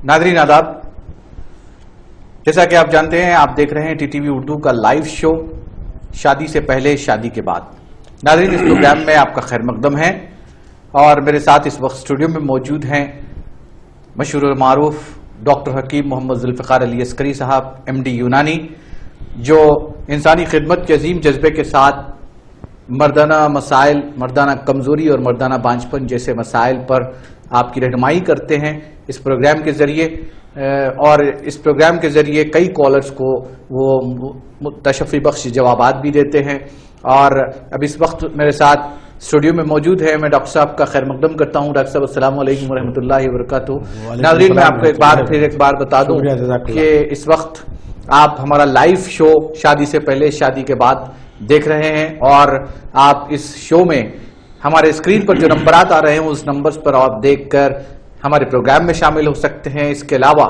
ناظرین آداب، جیسا کہ آپ جانتے ہیں آپ دیکھ رہے ہیں ٹی ٹی وی اردو کا لائیو شو شادی سے پہلے شادی کے بعد۔ ناظرین اس پروگرام میں آپ کا خیر مقدم ہے اور میرے ساتھ اس وقت اسٹوڈیو میں موجود ہیں مشہور و معروف ڈاکٹر حکیم محمد ذوالفقار علی عسکری صاحب ایم ڈی یونانی، جو انسانی خدمت کے عظیم جذبے کے ساتھ مردانہ مسائل، مردانہ کمزوری اور مردانہ بانجھپن جیسے مسائل پر آپ کی رہنمائی کرتے ہیں اس پروگرام کے ذریعے، اور اس پروگرام کے ذریعے کئی کالرز کو وہ تشفی بخش جوابات بھی دیتے ہیں۔ اور اب اس وقت میرے ساتھ اسٹوڈیو میں موجود ہے، میں ڈاکٹر صاحب کا خیر مقدم کرتا ہوں۔ ڈاکٹر صاحب السلام علیکم ورحمۃ اللہ وبرکاتہ۔ ناظرین میں آپ کو ایک بار بتا دوں کہ اس وقت آپ ہمارا لائیو شو شادی سے پہلے شادی کے بعد دیکھ رہے ہیں، اور آپ اس شو میں ہمارے اسکرین پر جو نمبرات آ رہے ہیں اس نمبرز پر آپ دیکھ کر ہمارے پروگرام میں شامل ہو سکتے ہیں۔ اس کے علاوہ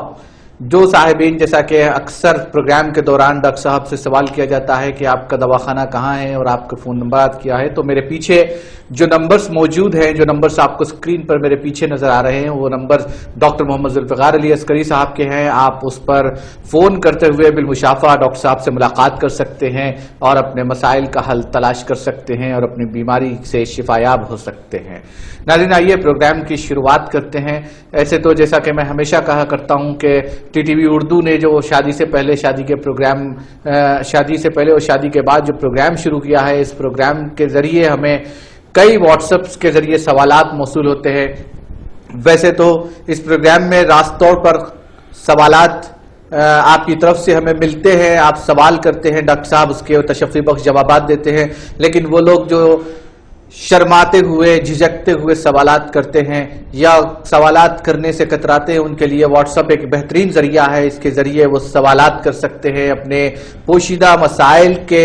جو صاحبین، جیسا کہ اکثر پروگرام کے دوران ڈاکٹر صاحب سے سوال کیا جاتا ہے کہ آپ کا دواخانہ کہاں ہے اور آپ کا فون نمبرات کیا ہے، تو میرے پیچھے جو نمبرز موجود ہیں، جو نمبرز آپ کو اسکرین پر میرے پیچھے نظر آ رہے ہیں، وہ نمبرز ڈاکٹر محمد ذوالفقار علی عسکری صاحب کے ہیں۔ آپ اس پر فون کرتے ہوئے بالمشافہ ڈاکٹر صاحب سے ملاقات کر سکتے ہیں اور اپنے مسائل کا حل تلاش کر سکتے ہیں اور اپنی بیماری سے شفایاب ہو سکتے ہیں۔ ناظرین آئیے پروگرام کی شروعات کرتے ہیں۔ ایسے تو جیسا کہ میں ہمیشہ کہا کرتا ہوں کہ ٹی ٹی وی اردو نے جو شادی سے پہلے شادی کے پروگرام، شادی سے پہلے اور شادی کے بعد جو پروگرام شروع کیا ہے، اس پروگرام کے ذریعے ہمیں کئی واٹس ایپس کے ذریعے سوالات موصول ہوتے ہیں۔ ویسے تو اس پروگرام میں راست طور پر سوالات آپ کی طرف سے ہمیں ملتے ہیں، آپ سوال کرتے ہیں، ڈاکٹر صاحب اس کے تشفی بخش جوابات دیتے ہیں، لیکن وہ لوگ جو شرماتے ہوئے، جھجکتے ہوئے سوالات کرتے ہیں یا سوالات کرنے سے کتراتے ہیں، ان کے لیے واٹس ایپ ایک بہترین ذریعہ ہے۔ اس کے ذریعے وہ سوالات کر سکتے ہیں، اپنے پوشیدہ مسائل کے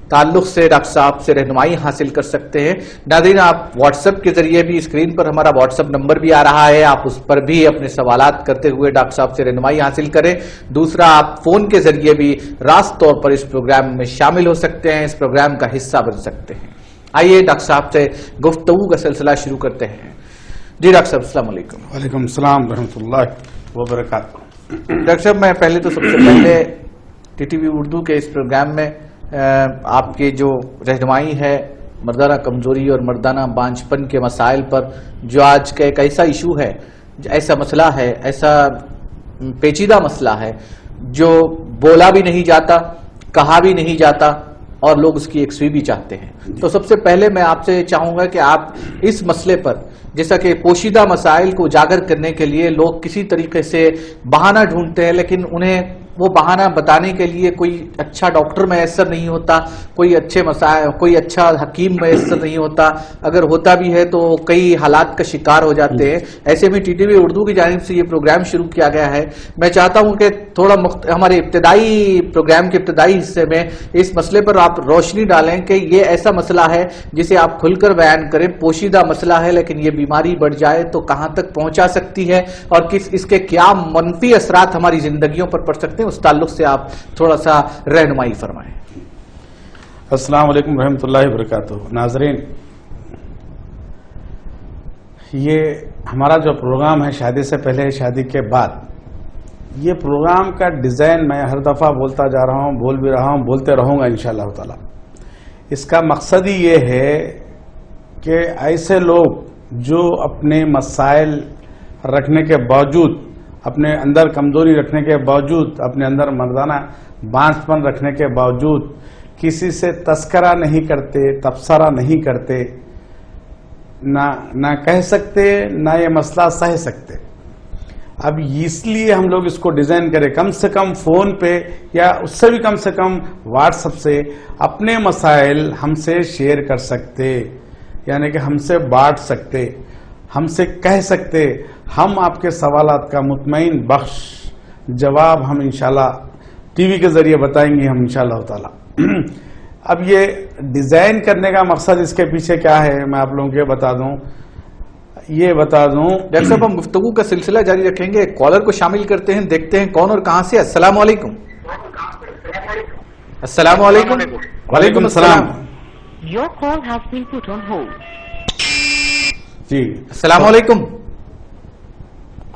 تعلق سے ڈاکٹر صاحب سے رہنمائی حاصل کر سکتے ہیں۔ ناظرین آپ واٹس ایپ کے ذریعے بھی، اسکرین پر ہمارا واٹس ایپ نمبر بھی آ رہا ہے، آپ اس پر بھی اپنے سوالات کرتے ہوئے ڈاکٹر صاحب سے رہنمائی حاصل کریں۔ دوسرا، آپ فون کے ذریعے بھی راست طور پر اس پروگرام میں شامل ہو سکتے ہیں، اس پروگرام کا حصہ بن سکتے ہیں۔ آئیے ڈاکٹر صاحب سے گفتگو کا سلسلہ شروع کرتے ہیں۔ جی ڈاکٹر صاحب السلام علیکم۔ وعلیکم السلام ورحمۃ اللہ وبرکاتہ۔ ڈاکٹر صاحب میں پہلے تو سب سے پہلے ٹی ٹی وی اردو کے اس پروگرام میں آپ کی جو رہنمائی ہے مردانہ کمزوری اور مردانہ بانجھپن کے مسائل پر، جو آج کا ایک ایسا ایشو ہے، ایسا مسئلہ ہے، ایسا پیچیدہ مسئلہ ہے جو بولا بھی نہیں جاتا، کہا بھی نہیں جاتا اور لوگ اس کی یکسوئی بھی چاہتے ہیں۔ تو سب سے پہلے میں آپ سے چاہوں گا کہ آپ اس مسئلے پر، جیسا کہ پوشیدہ مسائل کو اجاگر کرنے کے لیے لوگ کسی طریقے سے بہانہ ڈھونڈتے ہیں، لیکن انہیں وہ بہانہ بتانے کے لیے کوئی اچھا ڈاکٹر میسر نہیں ہوتا، کوئی اچھا حکیم میسر نہیں ہوتا، اگر ہوتا بھی ہے تو کئی حالات کا شکار ہو جاتے ہیں۔ ایسے میں ٹی ٹی وی اردو کی جانب سے یہ پروگرام شروع کیا گیا ہے۔ میں چاہتا ہوں کہ تھوڑا ہمارے پروگرام کے ابتدائی حصے میں اس مسئلے پر آپ روشنی ڈالیں کہ یہ ایسا مسئلہ ہے جسے آپ کھل کر بیان کریں، پوشیدہ مسئلہ ہے لیکن یہ بیماری بڑھ جائے تو کہاں تک پہنچا سکتی ہے اور اس کے کیا منفی اثرات ہماری زندگیوں پر پڑ سکتے ہیں، اس تعلق سے آپ تھوڑا سا رہنمائی فرمائیں۔ السلام علیکم ورحمۃ اللہ وبرکاتہ۔ ناظرین، یہ ہمارا جو پروگرام ہے شادی سے پہلے شادی کے بعد، یہ پروگرام کا ڈیزائن میں ہر دفعہ بولتا جا رہا ہوں، بول بھی رہا ہوں، بولتے رہوں گا انشاءاللہ تعالی۔ اس کا مقصد ہی یہ ہے کہ ایسے لوگ جو اپنے مسائل رکھنے کے باوجود، اپنے اندر کمزوری رکھنے کے باوجود، اپنے اندر مردانہ بانجھپن رکھنے کے باوجود کسی سے تذکرہ نہیں کرتے، تبصرہ نہیں کرتے، نہ کہہ سکتے، نہ یہ مسئلہ سہ سکتے۔ اب اس لیے ہم لوگ اس کو ڈیزائن کریں، کم سے کم فون پہ یا اس سے بھی کم سے کم واٹس ایپ سے اپنے مسائل ہم سے شیئر کر سکتے، یعنی کہ ہم سے بانٹ سکتے، ہم سے کہہ سکتے۔ ہم آپ کے سوالات کا مطمئن بخش جواب ہم انشاءاللہ ٹی وی کے ذریعے بتائیں گے ہم انشاءاللہ تعالی۔ اب یہ ڈیزائن کرنے کا مقصد اس کے پیچھے کیا ہے میں آپ لوگوں کو بتا دوں۔ ڈاکٹر صاحب ہم گفتگو کا سلسلہ جاری رکھیں گے، ایک کالر کو شامل کرتے ہیں، دیکھتے ہیں کون اور کہاں سے۔ السلام علیکم۔ السلام علیکم۔ وعلیکم السلام۔ Your call has been put on hold. جی السلام علیکم۔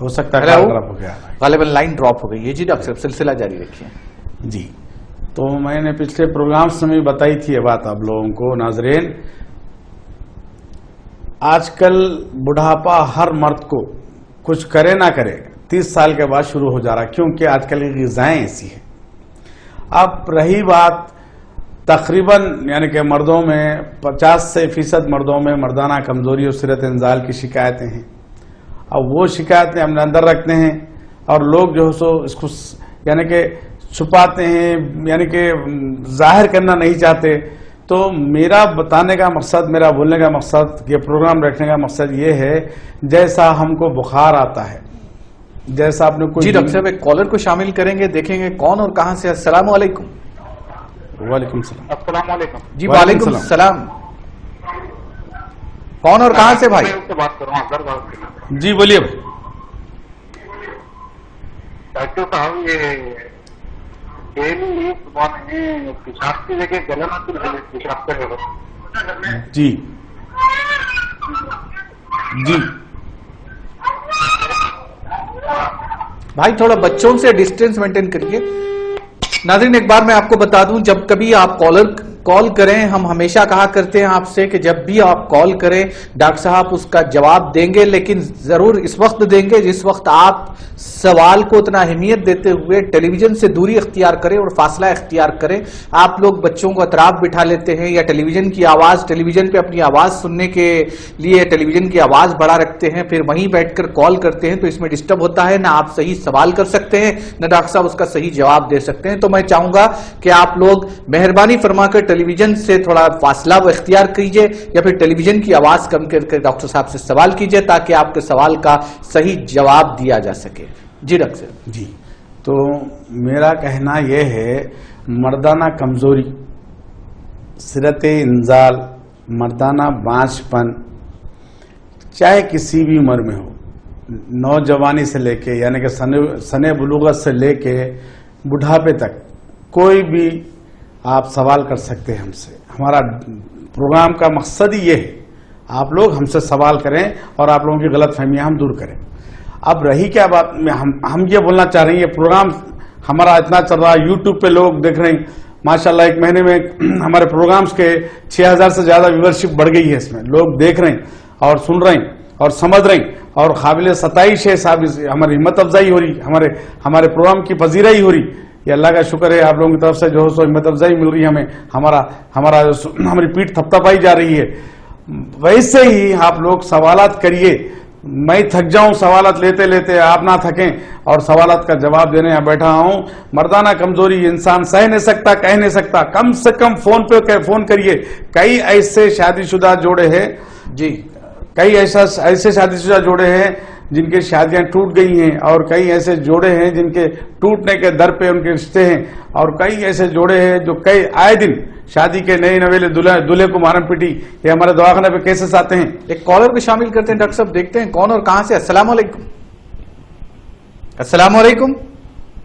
ہو سکتا ہے Hello? کال ڈراپ ہو گیا. غالباً لائن ڈراپ ہو گئی ہے. جی ڈاکٹر صاحب سلسلہ جاری رکھیے. جی تو میں نے پچھلے پروگرامز میں بتائی تھی یہ بات آپ لوگوں کو. ناظرین آج کل بڑھاپا ہر مرد کو کچھ کرے نہ کرے 30 سال کے بعد شروع ہو جا رہا ہے، کیونکہ آج کل کی غذائیں ایسی ہیں. اب رہی بات تقریباً یعنی کہ مردوں میں 50% مردوں میں مردانہ کمزوری اور صحت انزال کی شکایتیں ہیں. اب وہ شکایتیں ہم نے اندر رکھتے ہیں اور لوگ جو ہے سو اس کو یعنی کہ چھپاتے ہیں، یعنی کہ ظاہر کرنا نہیں چاہتے. تو میرا بتانے کا مقصد، میرا بولنے کا مقصد، یہ پروگرام رکھنے کا مقصد یہ ہے جیسا ہم کو بخار آتا ہے، جیسا آپ نے کوئی. جی ڈاکٹر صاحب ایک کالر کو شامل کریں گے، دیکھیں گے کون اور کہاں سے. السلام علیکم. وعلیکم السلام. السلام علیکم. جی وعلیکم السلام. کون اور کہاں سے بھائی؟ میں سے بات کر رہا ہوں اکبر بات کر رہا ہوں. جی بولیے بھائی. ڈاکٹر صاحب یہ صبح میں پیشاب کی جگہ گلا پیشاب کرے گا. جی جی بھائی تھوڑا بچوں سے ڈسٹینس مینٹین کریے. ناظرین ایک بار میں آپ کو بتا دوں، جب کبھی آپ کال کریں، ہم ہمیشہ کہا کرتے ہیں آپ سے کہ جب بھی آپ کال کریں ڈاکٹر صاحب اس کا جواب دیں گے، لیکن ضرور اس وقت دیں گے جس وقت آپ سوال کو اتنا اہمیت دیتے ہوئے ٹیلی ویژن سے دوری اختیار کریں اور فاصلہ اختیار کریں. آپ لوگ بچوں کو اطراف بٹھا لیتے ہیں یا ٹیلی ویژن کی آواز، ٹیلی ویژن پہ اپنی آواز سننے کے لیے ٹیلی ویژن کی آواز بڑھا رکھتے ہیں، پھر وہیں بیٹھ کر کال کرتے ہیں، تو اس میں ڈسٹرب ہوتا ہے. نہ آپ صحیح سوال کر سکتے ہیں، نہ ڈاکٹر صاحب اس کا صحیح جواب دے سکتے ہیں. تو میں چاہوں گا کہ آپ لوگ مہربانی فرما کر ٹیلی ویژن سے تھوڑا فاصلہ اختیار کیجئے یا پھر ٹیلی ویژن کی آواز کم کر کے ڈاکٹر صاحب سے سوال کیجئے تاکہ آپ کے سوال کا صحیح جواب دیا جا سکے. جی ڈاکٹر صاحب. جی تو میرا کہنا یہ ہے مردانہ کمزوری، صحت انزال، مردانہ بانجھ پن چاہے کسی بھی عمر میں ہو، نوجوانی سے لے کے یعنی کہ سن بلوغت سے لے کے بڑھاپے تک، کوئی بھی آپ سوال کر سکتے ہیں ہم سے. ہمارا پروگرام کا مقصد ہی یہ ہے آپ لوگ ہم سے سوال کریں اور آپ لوگوں کی غلط فہمیاں ہم دور کریں. اب رہی کیا بات، ہم یہ بولنا چاہ رہے ہیں، یہ پروگرام ہمارا اتنا چل رہا ہے، یوٹیوب پہ لوگ دیکھ رہے ہیں ماشاءاللہ. ایک مہینے میں ہمارے پروگرامز کے 6000 سے زیادہ ویورشپ بڑھ گئی ہے. اس میں لوگ دیکھ رہے ہیں اور سن رہے ہیں اور سمجھ رہے ہیں اور قابل ستائش ہے صاحب. ہماری ہمت افزائی ہو رہی، ہمارے پروگرام کی پذیرائی ہو رہی. یہ اللہ کا شکر ہے، آپ لوگوں کی طرف سے جو ہے سو ہمت افزائی مل رہی ہے ہمیں، ہماری پیٹھ تھپتھپائی جا رہی ہے. ویسے ہی آپ لوگ سوالات کریے. میں تھک جاؤں سوالات لیتے لیتے، آپ نہ تھکیں اور سوالات کا جواب دینے یہاں بیٹھا ہوں. مردانہ کمزوری انسان سہ نہیں سکتا، کہہ نہیں سکتا، کم سے کم فون پہ فون کریے. کئی ایسے شادی شدہ جوڑے ہیں، جی کئی ایسے شادی شدہ جوڑے ہیں جن کی شادیاں ٹوٹ گئی ہیں اور کئی ایسے جوڑے ہیں جن کے ٹوٹنے کے در پہ ان کے رشتے ہیں اور کئی ایسے جوڑے ہیں جو کئی آئے دن شادی کے نئے نویلے دلہے کو مارن پیٹی یہ ہمارے دواخانے پہ کیسز آتے ہیں. ایک کالر کو شامل کرتے ہیں ڈاکٹر صاحب، دیکھتے ہیں کون اور کہاں سے. السلام علیکم. السلام علیکم.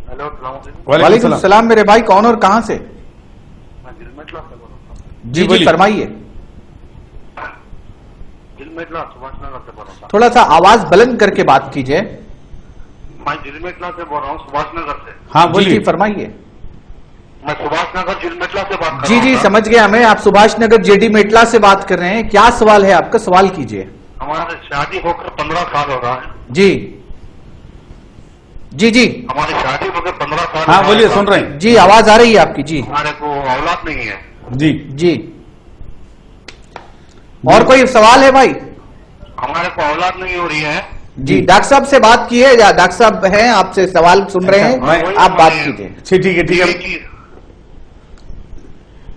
ہیلو السلام علیکم. وعلیکم السلام میرے بھائی، کون اور کہاں سے؟ میں دل میٹلا سے بول رہا ہوں. جی جی فرمائیے. دل میٹلا سبھاش نگر سے بول رہا ہوں. تھوڑا سا آواز بلند کر کے بات کیجئے. میں دل میٹلا سے بول رہا ہوں سبھاش نگر سے. ہاں جی بولیے. جی فرمائیے. میں سبھاش نگر دل میٹلا سے بات کر جی رہا جی ہوں. سمجھ گیا ہمیں، آپ سبھاش نگر جے ڈی میٹلا سے بات کر رہے ہیں. کیا سوال ہے آپ کا؟ سوال کیجئے. ہمارے شادی ہو کر 15 سال ہو رہا ہے. جی جی جی ہماری شادی ہو کر 15 سال. ہاں بولیے، سن رہے ہیں. جی آواز آ رہی ہے آپ کی. جی ہمارے کو اولاد نہیں ہے. جی جی اور کوئی سوال ہے بھائی؟ ہمارے کو اولاد نہیں ہو رہی ہے. جی ڈاکٹر صاحب سے بات کیے، ڈاکٹر صاحب ہیں آپ سے سوال سن رہے ہیں، آپ بات کیجئے. ٹھیک ہے. یہ چیز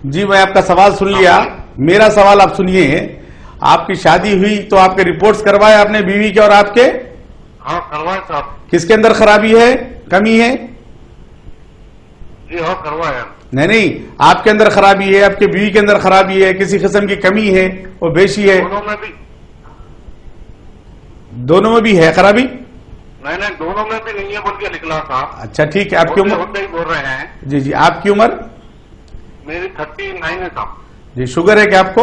جی میں آپ کا سوال سن لیا. میرا سوال آپ سنیے. آپ کی شادی ہوئی تو آپ کے رپورٹس کروائے آپ نے بیوی کے اور آپ کے؟ ہاں کروائے صاحب. کس کے اندر خرابی ہے، کمی ہے؟ جی ہاں کروائے. نہیں آپ کے اندر خرابی ہے، آپ کے بیوی کے اندر خرابی ہے، کسی قسم کی کمی ہے وہ بیشی ہے؟ دونوں میں بھی ہے خرابی؟ نہیں دونوں میں بھی نہیں ہے بول کے نکلا تھا. اچھا ٹھیک ہے. آپ کی عمر؟ ہوتے ہی بول رہے ہیں. جی جی آپ کی عمر؟ میری 39 ہے صاحب. جی شوگر ہے کیا آپ کو؟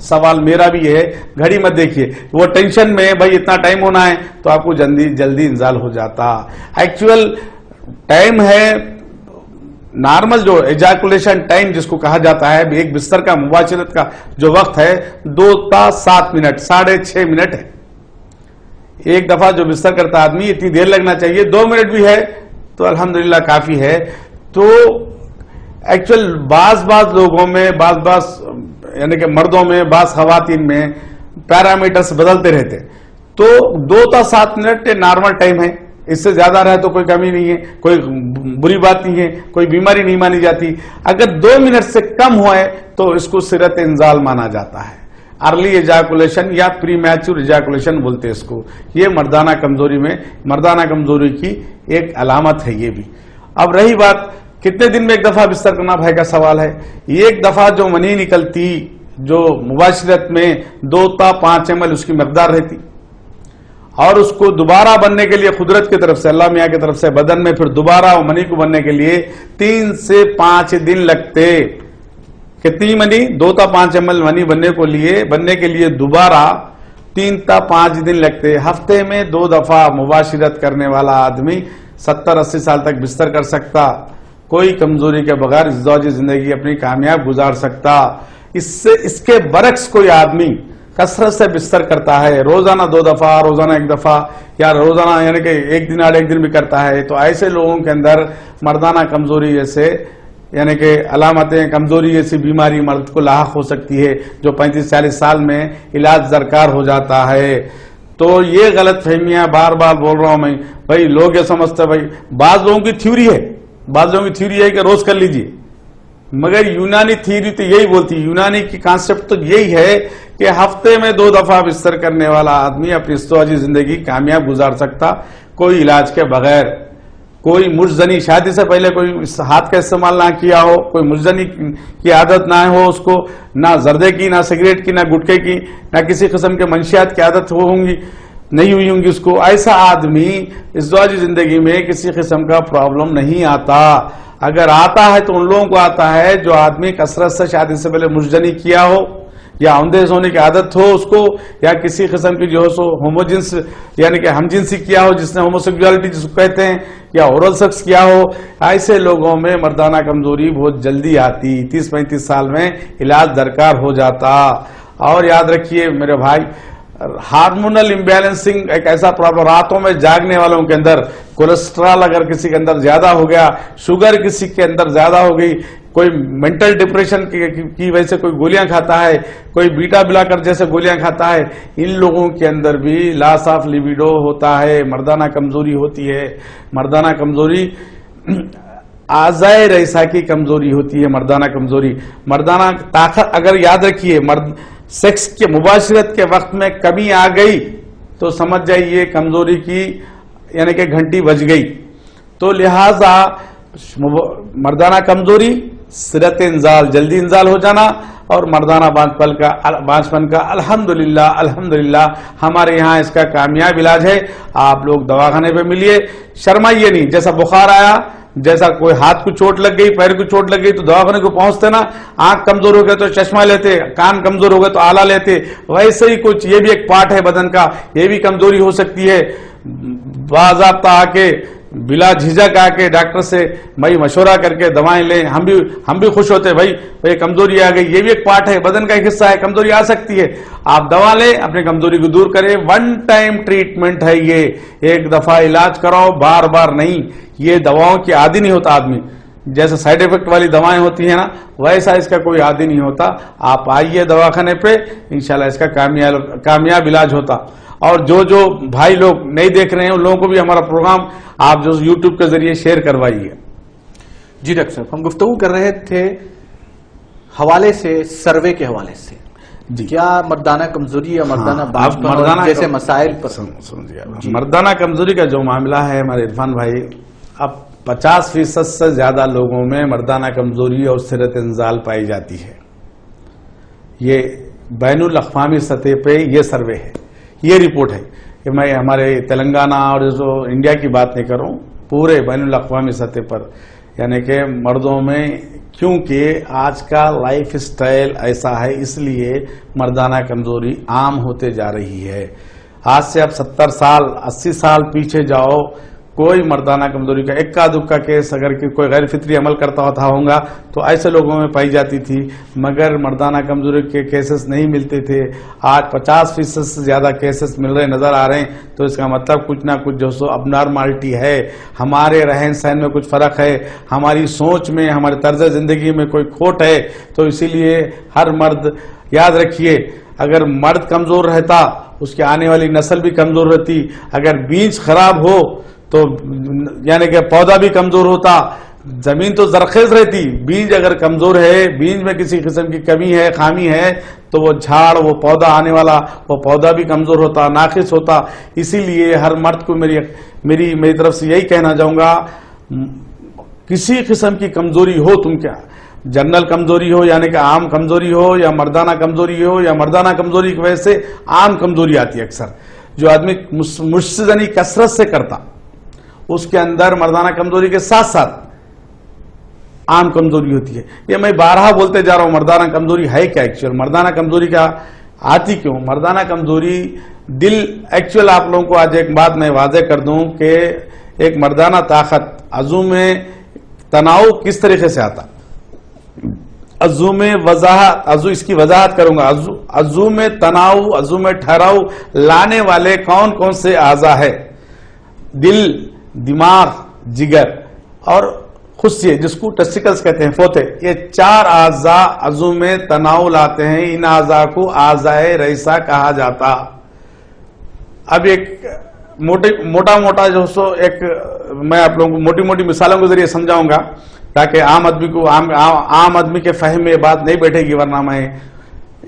سوال میرا بھی ہے، گھڑی مت دیکھیے، وہ ٹینشن میں بھائی اتنا ٹائم ہونا ہے تو آپ کو جلدی انزال ہو جاتا. ایکچوئل ٹائم ہے نارمل جو ایجاکولیشن ٹائم جس کو کہا جاتا ہے، ایک بستر کا مباشرت کا جو وقت ہے 2 تا 7 منٹ، 6.5 منٹ ہے. ایک دفعہ جو بستر کرتا آدمی اتنی دیر لگنا چاہیے، 2 منٹ بھی ہے تو الحمدللہ کافی ہے. تو ایکچوئل بعض لوگوں میں، بعض یعنی کہ مردوں میں، بعض خواتین میں پیرامیٹرز بدلتے رہتے. تو 2 تا 7 منٹ نارمل ٹائم ہے، اس سے زیادہ رہے تو کوئی کمی نہیں ہے، کوئی بری بات نہیں ہے، کوئی بیماری نہیں مانی جاتی. اگر 2 منٹ سے کم ہوئے تو اس کو صرت انزال مانا جاتا ہے. ارلی ایجاکولیشن یا پری میچور ایجاکولیشن بولتے ہیں اس کو. یہ مردانہ کمزوری کی ایک علامت ہے یہ بھی. اب رہی بات کتنے دن میں ایک دفعہ بستر کرنا بھائی کا سوال ہے. ایک دفعہ جو منی نکلتی جو مباشرت میں 2 تا 5 ml اس کی مقدار رہتی، اور اس کو دوبارہ بننے کے لیے قدرت کی طرف سے، اللہ میاں کی طرف سے بدن میں پھر دوبارہ منی کو بننے کے لیے 3 سے 5 دن لگتے. کتنی منی؟ 2 تا 5 ml منی بننے کے لیے دوبارہ 3 تا 5 دن لگتے. ہفتے میں 2 دفعہ مباشرت کرنے والا آدمی 70-80 سال تک بستر کر سکتا، کوئی کمزوری کے بغیر ازدواجی زندگی اپنی کامیاب گزار سکتا. اس کے برعکس کوئی آدمی کثرت سے بستر کرتا ہے، روزانہ 2 دفعہ، روزانہ 1 دفعہ، یا روزانہ یعنی کہ ایک دن آڑے ایک دن بھی کرتا ہے، تو ایسے لوگوں کے اندر مردانہ کمزوری جیسے یعنی کہ علامتیں، کمزوری جیسی بیماری مرد کو لاحق ہو سکتی ہے، جو 35-40 سال میں علاج درکار ہو جاتا ہے. تو یہ غلط فہمیاں بار بول رہا ہوں میں. بھائی لوگ یہ سمجھتے ہیں، بھائی بعض لوگوں کی تھیوری ہے کہ روز کر لیجئے، مگر یونانی تھیوری تو یہی بولتی ہے، یونانی کی کانسیپٹ تو یہی ہے کہ ہفتے میں 2 دفعہ بستر کرنے والا آدمی اپنی ازدواجی زندگی کامیاب گزار سکتا، کوئی علاج کے بغیر. کوئی مجزنی، شادی سے پہلے کوئی ہاتھ کا استعمال نہ کیا ہو، کوئی مجزنی کی عادت نہ ہو اس کو، نہ زردے کی، نہ سگریٹ کی، نہ گٹکے کی، نہ کسی قسم کے منشیات کی عادت نہیں ہوئی ہوں گی اس کو، ایسا آدمی ازدواجی زندگی میں کسی قسم کا پرابلم نہیں آتا. اگر آتا ہے تو ان لوگوں کو آتا ہے جو آدمی کثرت سے شادی سے پہلے مجزنی کیا ہو، یا اندیز ہونے کی عادت ہو اس کو، یا کسی قسم کی جو ہے سو ہوموجنس یعنی کہ ہم جنسی کیا ہو، جس نے ہوموسیکسولیٹی جس کو کہتے ہیں، یا اورل سیکس کیا ہو. ایسے لوگوں میں مردانہ کمزوری بہت جلدی آتی، 30-35 سال میں علاج درکار ہو جاتا. اور یاد رکھیے میرے بھائی، ہارمونل امبیلنسنگ ایک ایسا پرابلم، راتوں میں جاگنے والوں کے اندر کولیسٹرول اگر کسی کے اندر زیادہ ہو گیا، شوگر کسی کے اندر زیادہ ہو گئی، کوئی مینٹل ڈپریشن کی وجہ سے کوئی گولیاں کھاتا ہے، کوئی بیٹا بلاکر جیسے گولیاں کھاتا ہے، ان لوگوں کے اندر بھی لاس آف لیبیڈو ہوتا ہے، مردانہ کمزوری ہوتی ہے. مردانہ کمزوری اعضائے رئیسہ کی کمزوری ہوتی ہے. مردانہ طاقت، اگر یاد رکھیے سیکس کے مباشرت کے وقت میں کمی آ گئی تو سمجھ جائیے کمزوری کی یعنی کہ گھنٹی بج گئی. تو لہذا مردانہ کمزوری، صرت انزال، جلدی انزال ہو جانا، اور مردانہ بانجپن کا الحمدللہ ہمارے یہاں اس کا کامیاب علاج ہے. آپ لوگ دواخانے پہ ملیے، شرمائیے نہیں. جیسا بخار آیا، جیسا کوئی ہاتھ کو چوٹ لگ گئی، پیر کو چوٹ لگ گئی تو دواخانے کو پہنچتے نا، آنکھ کمزور ہو گئے تو چشمہ لیتے، کان کمزور ہو گئے تو آلہ لیتے. ویسے ہی کچھ یہ بھی ایک پارٹ ہے بدن کا، یہ بھی کمزوری ہو سکتی ہے. باضابطہ آ کے بلا جھجک آ کے ڈاکٹر سے بھائی مشورہ کر کے دوائیں لیں. ہم بھی خوش ہوتے بھائی کمزوری آ گئی. یہ بھی ایک پارٹ ہے، بدن کا ایک حصہ ہے، کمزوری آ سکتی ہے. آپ دوا لیں، اپنی کمزوری کو دور کریں. 1 ٹائم ٹریٹمنٹ ہے یہ، ایک دفعہ علاج کراؤ، بار نہیں. یہ دواؤں کی عادی نہیں ہوتا آدمی، جیسے سائیڈ افیکٹ والی دوائیں ہوتی ہیں نا، ویسا اس کا کوئی عادی نہیں ہوتا. آپ آئیے دواخانے پہ، انشاءاللہ اس کا کامیاب علاج ہوتا. اور جو بھائی لوگ نہیں دیکھ رہے ہیں ان لوگوں کو بھی ہمارا پروگرام آپ جو یوٹیوب کے ذریعے شیئر کروائیے. جی ڈاکٹر صاحب، ہم گفتگو کر رہے تھے حوالے سے، سروے کے حوالے سے. جی، کیا مردانہ کمزوری یا مردانہ بانجپن جیسے مسائل پر جی، مردانہ کمزوری کا جو معاملہ ہے ہمارے عرفان بھائی، اب 50% سے زیادہ لوگوں میں مردانہ کمزوری اور صرت انزال پائی جاتی ہے. یہ بین الاقوامی سطح پہ یہ سروے ہے، یہ رپورٹ ہے کہ میں ہمارے تلنگانہ اور جو انڈیا کی بات نہیں کر رہا ہوں، پورے بین الاقوامی سطح پر یعنی کہ مردوں میں، کیونکہ آج کا لائف سٹائل ایسا ہے، اس لیے مردانہ کمزوری عام ہوتے جا رہی ہے. آج سے اب 70 سال 80 سال پیچھے جاؤ، کوئی مردانہ کمزوری کا اکا دکا کیس اگر کوئی غیر فطری عمل کرتا ہوگا تو ایسے لوگوں میں پائی جاتی تھی، مگر مردانہ کمزوری کے کیسز نہیں ملتے تھے. آج 50% سے زیادہ کیسز مل رہے نظر آ رہے ہیں، تو اس کا مطلب کچھ نہ کچھ جو سو اب نارمالٹی ہے. ہمارے رہن سہن میں کچھ فرق ہے، ہماری سوچ میں، ہمارے طرز زندگی میں کوئی کھوٹ ہے. تو اسی لیے ہر مرد یاد رکھیے، اگر مرد کمزور رہتا اس کی آنے والی نسل بھی کمزور رہتی. اگر بیج خراب ہو تو یعنی کہ پودا بھی کمزور ہوتا. زمین تو زرخیز رہتی، بیج اگر کمزور ہے، بیج میں کسی قسم کی کمی ہے، خامی ہے، تو وہ جھاڑ، وہ پودا آنے والا، وہ پودا بھی کمزور ہوتا، ناقص ہوتا. اسی لیے ہر مرد کو میری طرف سے یہی کہنا چاہوں گا، کسی قسم کی کمزوری ہو، تم کیا جنرل کمزوری ہو یعنی کہ عام کمزوری ہو، یا مردانہ کمزوری ہو، یا مردانہ کمزوری کی وجہ سے عام کمزوری آتی ہے. اکثر جو آدمی مشتزنی کثرت سے کرتا، اس کے اندر مردانہ کمزوری کے ساتھ ساتھ عام کمزوری ہوتی ہے. یہ میں بارہا بولتے جا رہا ہوں، مردانہ کمزوری ہے کیا ایکچوئل، مردانہ کمزوری کا آتی کیوں. مردانہ کمزوری دل ایکچوئل آپ لوگوں کو آج ایک بات میں واضح کر دوں کہ ایک مردانہ طاقت عضو میں تناؤ کس طریقے سے آتا. عضو میں عضو اس کی وضاحت کروں گا. عضو میں تناؤ، عضو میں ٹھہراؤ لانے والے کون کون سے اعضاء ہے؟ دل، دماغ، جگر اور خصیے جس کو ٹیسٹیکلز کہتے ہیں، فوتے. یہ 4 اعضاء عضو میں تناؤ لاتے ہیں. ان اعضاء کو اعضاء رئیسہ کہا جاتا. اب ایک موٹا جو سو ایک میں آپ لوگوں کو موٹی موٹی مثالوں کے ذریعے سمجھاؤں گا تاکہ عام آدمی کے فہم میں یہ بات نہیں بیٹھے گی. ورنہ میں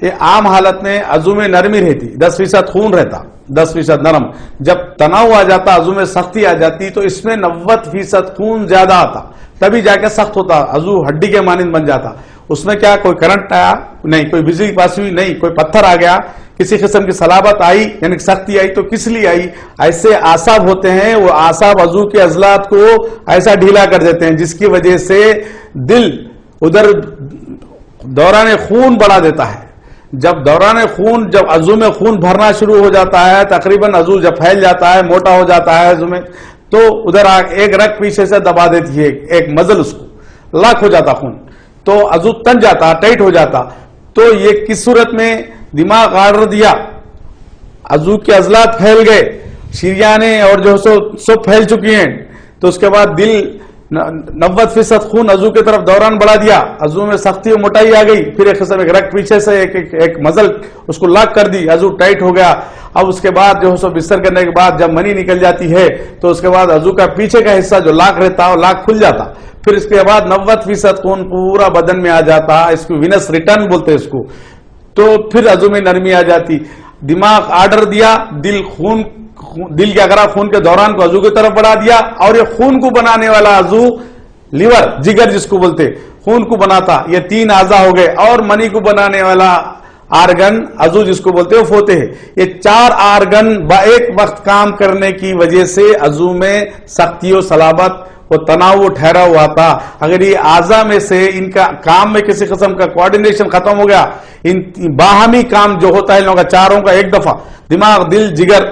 یہ عام حالت میں عضو میں نرمی رہتی، 10% خون رہتا، 10% نرم. جب تناؤ آ جاتا، عضو میں سختی آ جاتی، تو اس میں 90% خون زیادہ آتا، تبھی جا کے سخت ہوتا، عضو ہڈی کے مانند بن جاتا. اس میں کیا کوئی کرنٹ آیا نہیں، کوئی بجلی پاس ہوئی نہیں، کوئی پتھر آ گیا، کسی قسم کی صلابت آئی یعنی سختی آئی تو کس لیے آئی؟ ایسے اعصاب ہوتے ہیں، وہ اعصاب عضو کے عضلات کو ایسا ڈھیلا کر دیتے ہیں جس کی وجہ سے دل ادھر دوران خون بڑھا دیتا ہے. جب دوران خون، جب عضو میں خون بھرنا شروع ہو جاتا ہے، تقریباً عضو جب پھیل جاتا ہے، موٹا ہو جاتا ہے عضو میں، تو ادھر ایک رگ پیچھے سے دبا دیتی ہے، ایک مزل، اس کو لاک ہو جاتا خون، تو عضو تن جاتا، ٹائٹ ہو جاتا. تو یہ کس صورت میں؟ دماغ آرڈر دیا، عضو کے عضلات پھیل گئے، شریانیں اور جو سب پھیل چکی ہیں، تو اس کے بعد دل 90% خون عضو کی طرف دوران بڑھا دیا، عضو میں سختی اور موٹائی آ گئی، پھر ایک قسم ایک رگ پیچھے سے ایک مزل اس کو لاک کر دی، عضو ٹائٹ ہو گیا. اب اس کے بعد جو بستر کرنے کے بعد جب منی نکل جاتی ہے تو اس کے بعد عضو کا پیچھے کا حصہ جو لاک رہتا ہے وہ لاک کھل جاتا. پھر اس کے بعد 90% خون پورا بدن میں آ جاتا، اس کو وینس ریٹرن بولتے ہیں اس کو. تو پھر عضو میں نرمی آ جاتی. دماغ آرڈر دیا، دل کے اگرا خون کے دوران کو عضو کی طرف بڑھا دیا، اور یہ خون کو بنانے والا عضو لیور، جگر جس کو بولتے، خون کو بناتا. یہ 3 اعضاء ہو گئے. اور منی کو بنانے والا آرگن عضو جس کو بولتے ہیں وہ فوتے ہیں. یہ 4 آرگن با ایک وقت کام کرنے کی وجہ سے عضو میں سختی و صلابت، وہ تناؤ ٹھہرا ہوا تھا. اگر یہ اعضاء میں سے ان کا کام میں کسی قسم کا کوارڈینیشن ختم ہو گیا، ان باہمی کام جو ہوتا ہے ان لوگوں کا چاروں کا ایک دفعہ، دماغ، دل، جگر،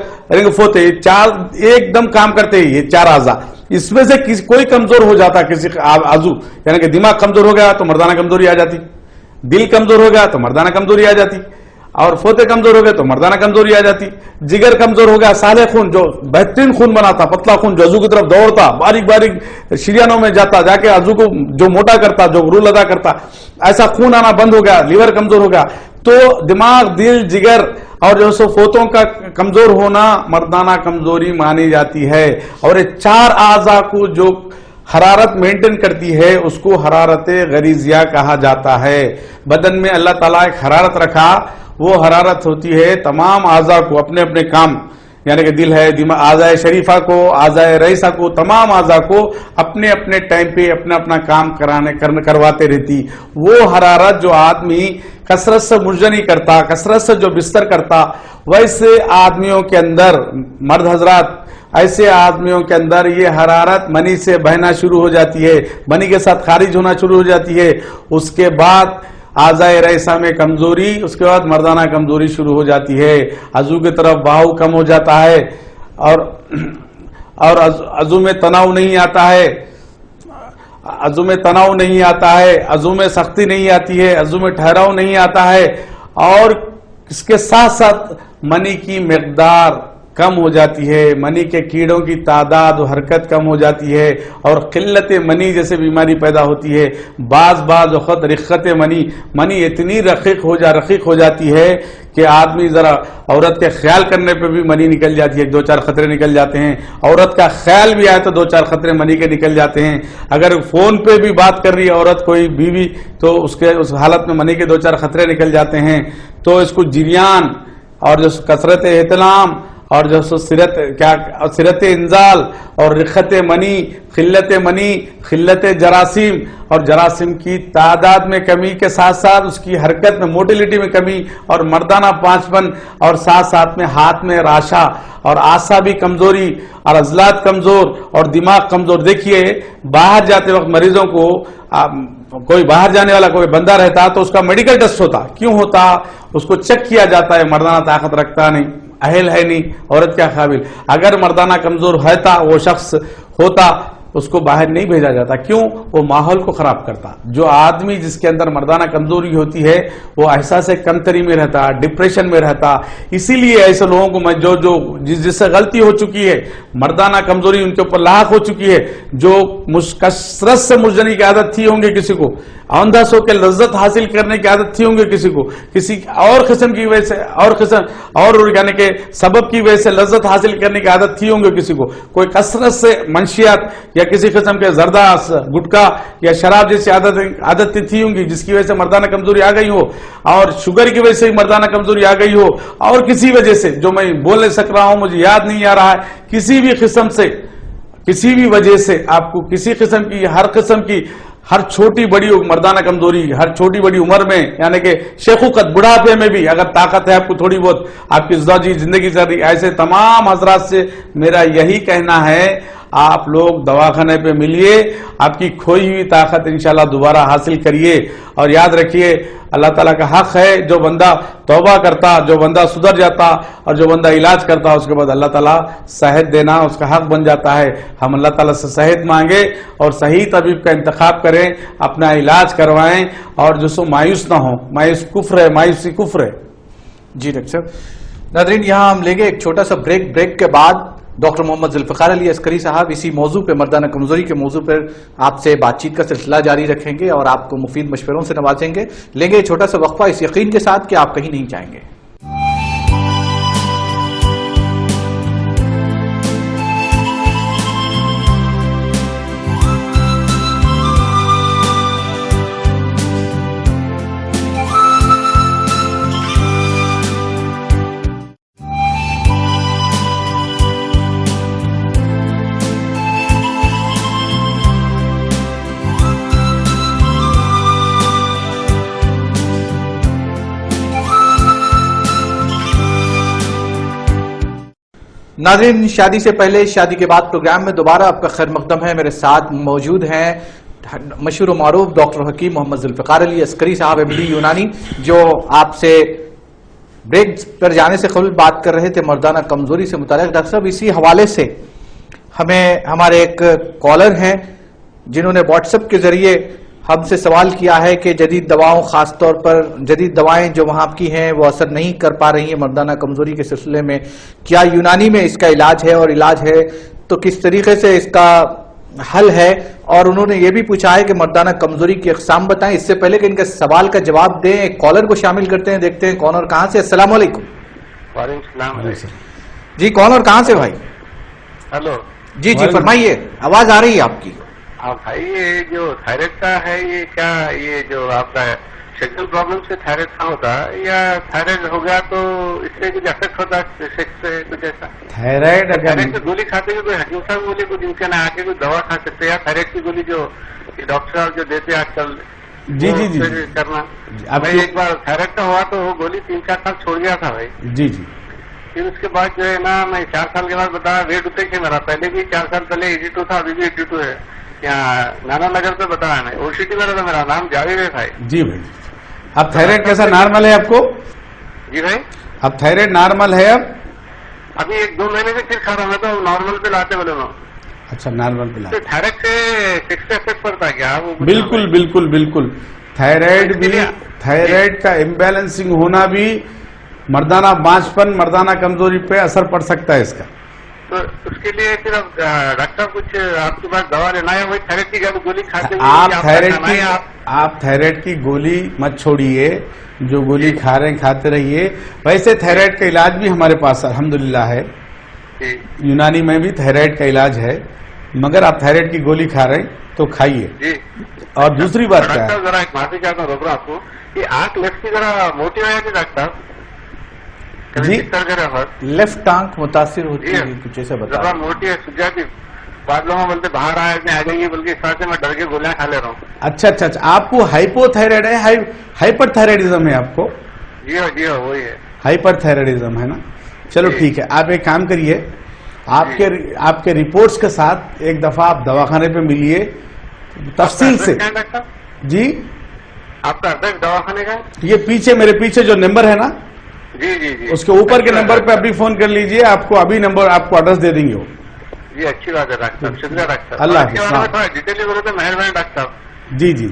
فوتے، یہ 4 ایک دم کام کرتے ہیں. یہ 4 اعضاء، اس میں سے کوئی کمزور ہو جاتا کسی عضو، یعنی کہ دماغ کمزور ہو گیا تو مردانہ کمزوری آ جاتی، دل کمزور ہو گیا تو مردانہ کمزوری آ جاتی، اور فوتے کمزور ہو گئے تو مردانہ کمزوری آ جاتی. جگر کمزور ہو گیا، سالے خون جو بہترین خون بناتا، پتلا خون جو عضو کی طرف دوڑتا، باریک باریک شریانوں میں جاتا، جا کے عضو کو جو موٹا کرتا، جو رول ادا کرتا، ایسا خون آنا بند ہو گیا. لیور کمزور ہو گیا. تو دماغ، دل، جگر اور جو فوتوں کا کمزور ہونا مردانہ کمزوری مانی جاتی ہے. اور یہ 4 اعضاء کو جو حرارت مینٹین کرتی ہے اس کو حرارت غریزیہ کہا جاتا ہے. بدن میں اللہ تعالیٰ ایک حرارت رکھا، وہ حرارت ہوتی ہے تمام اعضاء کو اپنے اپنے کام، یعنی کہ دل ہے، اعضاء شریفہ کو، اعضاء رئیسہ کو، تمام اعضاء کو اپنے اپنے ٹائم پہ اپنا اپنا کام کرواتے رہتی. وہ حرارت جو آدمی کثرت سے مجنی کرتا، کثرت سے جو بستر کرتا، ویسے آدمیوں کے اندر، مرد حضرات ایسے آدمیوں کے اندر یہ حرارت منی سے بہنا شروع ہو جاتی ہے، منی کے ساتھ خارج ہونا شروع ہو جاتی ہے. اس کے بعد اعضائے رئیسہ میں کمزوری، اس کے بعد مردانہ کمزوری شروع ہو جاتی ہے. عضو کی طرف بہاؤ کم ہو جاتا ہے اور عضو میں تناؤ نہیں آتا ہے، عضو میں تناؤ نہیں آتا ہے، عضو میں سختی نہیں آتی ہے، عضو میں ٹھہراؤ نہیں آتا ہے، اور اس کے ساتھ ساتھ منی کی مقدار کم ہو جاتی ہے، منی کے کیڑوں کی تعداد و حرکت کم ہو جاتی ہے، اور قلت منی جیسے بیماری پیدا ہوتی ہے. بعض وقت رقت منی اتنی رقیق ہو جاتی ہے کہ آدمی ذرا عورت کے خیال کرنے پہ بھی منی نکل جاتی ہے، 2-4 خطرے نکل جاتے ہیں. عورت کا خیال بھی آئے تو 2-4 خطرے منی کے نکل جاتے ہیں. اگر فون پہ بھی بات کر رہی ہے عورت کوئی بیوی تو اس حالت میں منی کے 2-4 خطرے نکل جاتے ہیں. تو اس کو جریان اور جو کثرت احتلام اور جو سرت انزال اور رقت منی، خلت جراثیم اور جراثیم کی تعداد میں کمی کے ساتھ ساتھ اس کی حرکت میں موٹیلٹی میں کمی اور مردانہ پانچپن اور ساتھ میں ہاتھ میں راشا اور اعصابی کمزوری اور عضلات کمزور اور دماغ کمزور. دیکھیے باہر جاتے وقت مریضوں کو کوئی باہر جانے والا کوئی بندہ رہتا تو اس کا میڈیکل ٹیسٹ ہوتا. کیوں ہوتا؟ اس کو چیک کیا جاتا ہے مردانہ طاقت رکھتا نہیں، اہل ہے نہیں، عورت کیا قابل. اگر مردانہ کمزور ہوتا وہ شخص ہوتا اس کو باہر نہیں بھیجا جاتا. کیوں؟ وہ ماحول کو خراب کرتا. جو آدمی جس کے اندر مردانہ کمزوری ہوتی ہے وہ احساس کمتری میں رہتا، ڈپریشن میں رہتا. اسی لیے ایسے لوگوں کو میں جس سے غلطی ہو چکی ہے، مردانہ کمزوری ان کے اوپر لاحق ہو چکی ہے، جو کثرت سے مجنی کی عادت تھی ہوں گے کسی کو، آندھا سو کے لذت حاصل کرنے کی عادت تھی ہوں گے کسی کو، کسی اور قسم کی وجہ سے اور یعنی کہ سبب کی وجہ سے لذت حاصل کرنے کی عادت تھی ہوں گے کسی کو، کوئی کثرت سے منشیات یا کسی قسم کے زردہ گٹکا یا شراب جیسی عادتیں تھی ہوں گی جس کی وجہ سے مردانہ کمزوری آ گئی ہو، اور شوگر کی وجہ سے مردانہ کمزوری آ گئی ہو، اور کسی وجہ سے جو میں بول نہیں سک رہا ہوں، مجھے یاد نہیں آ رہا ہے، کسی بھی قسم سے کسی بھی وجہ سے آپ کو کسی قسم کی ہر چھوٹی بڑی مردانہ کمزوری ہر چھوٹی بڑی عمر میں یعنی کہ شیخوخت بڑھاپے میں بھی اگر طاقت ہے آپ کو تھوڑی بہت آپ کی زوجی زندگی چل رہی، ایسے تمام حضرات سے میرا یہی کہنا ہے آپ لوگ دواخانے پہ ملیے، آپ کی کھوئی ہوئی طاقت انشاءاللہ دوبارہ حاصل کریے. اور یاد رکھیے اللہ تعالیٰ کا حق ہے، جو بندہ توبہ کرتا، جو بندہ سدھر جاتا اور جو بندہ علاج کرتا اس کے بعد اللہ تعالیٰ صحت دینا اس کا حق بن جاتا ہے. ہم اللہ تعالیٰ سے صحت مانگے اور صحیح طبیب کا انتخاب کریں، اپنا علاج کروائیں، اور جو سو مایوس نہ ہوں. مایوسی کفر ہے. جی ڈاکٹر صاحب. ناظرین یہاں ہم لیں گے ایک چھوٹا سا بریک کے بعد ڈاکٹر محمد ذوالفقار علی عسکری صاحب اسی موضوع پہ مردانہ کمزوری کے موضوع پر آپ سے بات چیت کا سلسلہ جاری رکھیں گے اور آپ کو مفید مشوروں سے نوازیں گے. لیں گے چھوٹا سا وقفہ اس یقین کے ساتھ کہ آپ کہیں نہیں جائیں گے. ناظرین شادی سے پہلے شادی کے بعد پروگرام میں دوبارہ آپ کا خیر مقدم ہے. میرے ساتھ موجود ہیں مشہور و معروف ڈاکٹر حکیم محمد ذوالفقار علی عسکری صاحب MD یونانی، جو آپ سے بریک پر جانے سے قبل بات کر رہے تھے مردانہ کمزوری سے متعلق. ڈاکٹر صاحب اسی حوالے سے ہمارے ایک کالر ہیں جنہوں نے واٹس ایپ کے ذریعے ہم سے سوال کیا ہے کہ جدید دواؤں، خاص طور پر جدید دوائیں جو وہاں کی ہیں وہ اثر نہیں کر پا رہی ہیں مردانہ کمزوری کے سلسلے میں، کیا یونانی میں اس کا علاج ہے، اور علاج ہے تو کس طریقے سے اس کا حل ہے. اور انہوں نے یہ بھی پوچھا ہے کہ مردانہ کمزوری کی اقسام بتائیں. اس سے پہلے کہ ان کے سوال کا جواب دیں ایک کالر کو شامل کرتے ہیں، دیکھتے ہیں کون اور کہاں سے. السلام علیکم. وعلیکم السلام. جی کون اور کہاں سے بھائی؟ ہلو. جی فرمائیے، آواز آ رہی ہے آپ کی. ہاں بھائی، یہ جو تھائرائڈ کا ہے یہ کیا یہ جو آپ کا سیکشل پرابلم سے تھائرائڈ کا ہوتا ہے، یا تھائرائڈ ہو گیا تو اس سے کچھ افیکٹ ہوتا ہے سیکس سے کچھ ایسا؟ تھائرائڈ کی گولی کھاتے ہوئے کوئی حکیم صاحب گولی کچھ ان کے نہ آ کے کوئی دوا کھا سکتے ہیں، یا تھائرائڈ کی گولی جو ڈاکٹر صاحب جو دیتے آج کل جی کرنا. میں ایک بار تھائرائڈ کا ہوا تو وہ گولی 3-4 سال چھوڑ گیا تھا بھائی. جی پھر اس کے بعد جو ہے نا میں 4 سال کے بعد بتایا ویٹ اتنے سے میرا پہلے بھی 4 سال پہلے 82 تھا, ابھی بھی 82 ہے. یہاں نانا نگر پہ بتایا میں اور سٹی میں رہتا, میرا نام جاوید ہے بھائی. جی بھائی, اب تھائرائڈ کیسا نارمل ہے آپ کو؟ جی بھائی, اب تھائرائڈ نارمل ہے اب؟ ابھی 1-2 مہینے سے پھر کھا رہا ہوں, تو نارمل پہ لاتے بولے نا. اچھا نارمل پہ تو تھائرائڈ سے سیکس پہ افیکٹ پڑتا ہے کیا وہ؟ بالکل بالکل بالکل. تھائرائڈ کا امبیلنسنگ ہونا بھی مردانہ بانجھپن, مردانہ کمزوری پہ اثر پڑ سکتا ہے اس کا. تو اس کے لیے پھر اب ڈاکٹر کچھ آپ کے پاس دوا لینا ہے, وہی تھائرائڈ کی گولی کھاتے ہوئے آپ تھائرائڈ کی گولی مت چھوڑیے, جو گولی کھا رہے ہیں کھاتے رہیے. ویسے تھائرائڈ کا علاج بھی ہمارے پاس الحمدللہ ہے, یونانی میں بھی تھائرائڈ کا علاج ہے, مگر آپ تھائرائڈ کی گولی کھا رہے ہیں تو کھائیے. اور دوسری بات کیا ہے, ڈاکٹر ذرا ایک معافی چاہتا ہوں, روک رہا آپ کو, یہ آنکھ لیفٹ کی ذرا موٹی ہو جاتی ڈاکٹر, جی لیفٹ آنکھ متاثر ہوتی ہے, کچھ ایسا بتا. ذرا موٹی ہے, سج جاتی, بعد لوگوں بولتے باہر آ جائیں گے, بلکہ اس طرح سے میں ڈر کے گولیاں کھا لے رہا ہوں. اچھا اچھا اچھا, آپ کو ہائپو تھائرائڈ ہے, ہائپر تھائرائڈزم ہے آپ کو؟ جی ہاں, جی ہاں, وہی ہے. ہائپر تھائرائڈزم ہے نا. چلو ٹھیک ہے, آپ ایک کام کریے, آپ کے رپورٹس کے ساتھ ایک دفعہ آپ دواخانے پہ ملیے تفصیل سے. جی آپ کا ایڈریس دواخانے کا؟ یہ پیچھے, میرے پیچھے جو نمبر ہے نا, جی جی جی, اس کے اوپر کے نمبر پہ ابھی فون کر لیجئے, آپ کو ابھی نمبر, آپ کو ایڈریس دے دیں گے وہ. جی اچھی بات ہے ڈاکٹر صاحب, شکریہ ڈاکٹر صاحب. اللہ حافظ. تھوڑا ڈیٹیل بولے تو مہربانی ڈاکٹر صاحب. جی جی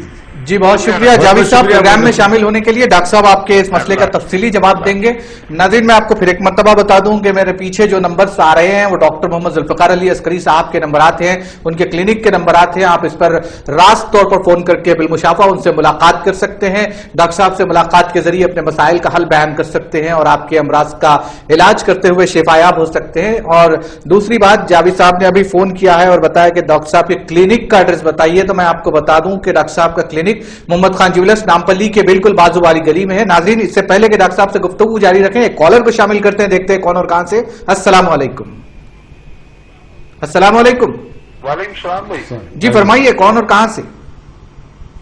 جی بہت شکریہ جاوید صاحب پروگرام میں شامل ہونے کے لیے. ڈاکٹر صاحب آپ کے اس مسئلے کا تفصیلی جواب دیں گے. ناظرین میں آپ کو پھر ایک مرتبہ بتا دوں کہ میرے پیچھے جو نمبرز آ رہے ہیں وہ ڈاکٹر محمد ذوالفقار علی عسکری صاحب کے نمبرات ہیں, ان کے کلینک کے نمبرات ہیں. آپ اس پر راست طور پر فون کر کے بالمشافہ ان سے ملاقات کر سکتے ہیں. ڈاکٹر صاحب سے ملاقات کے ذریعے اپنے مسائل کا حل بیان کر سکتے ہیں اور آپ کے امراض کا علاج کرتے ہوئے شفایاب ہو سکتے ہیں. اور دوسری بات, جاوید صاحب نے ابھی فون کیا ہے اور بتایا کہ ڈاکٹر صاحب کے کلینک کا ایڈریس بتائیے, تو میں آپ کو بتا دوں کہ ڈاکٹر صاحب کا کلینک محمد خان جیولرز نامپلی کے بالکل بازو والی گلی میں ہے. ناظرین اس سے پہلے کہ ڈاکٹر صاحب سے گفتگو جاری رکھیں, ایک کالر کو شامل کرتے ہیں, دیکھتے ہیں کون اور کہاں سے. السلام علیکم. السلام علیکم. وعلیکم السلام بھائی. جی فرمائیے کون اور کہاں سے؟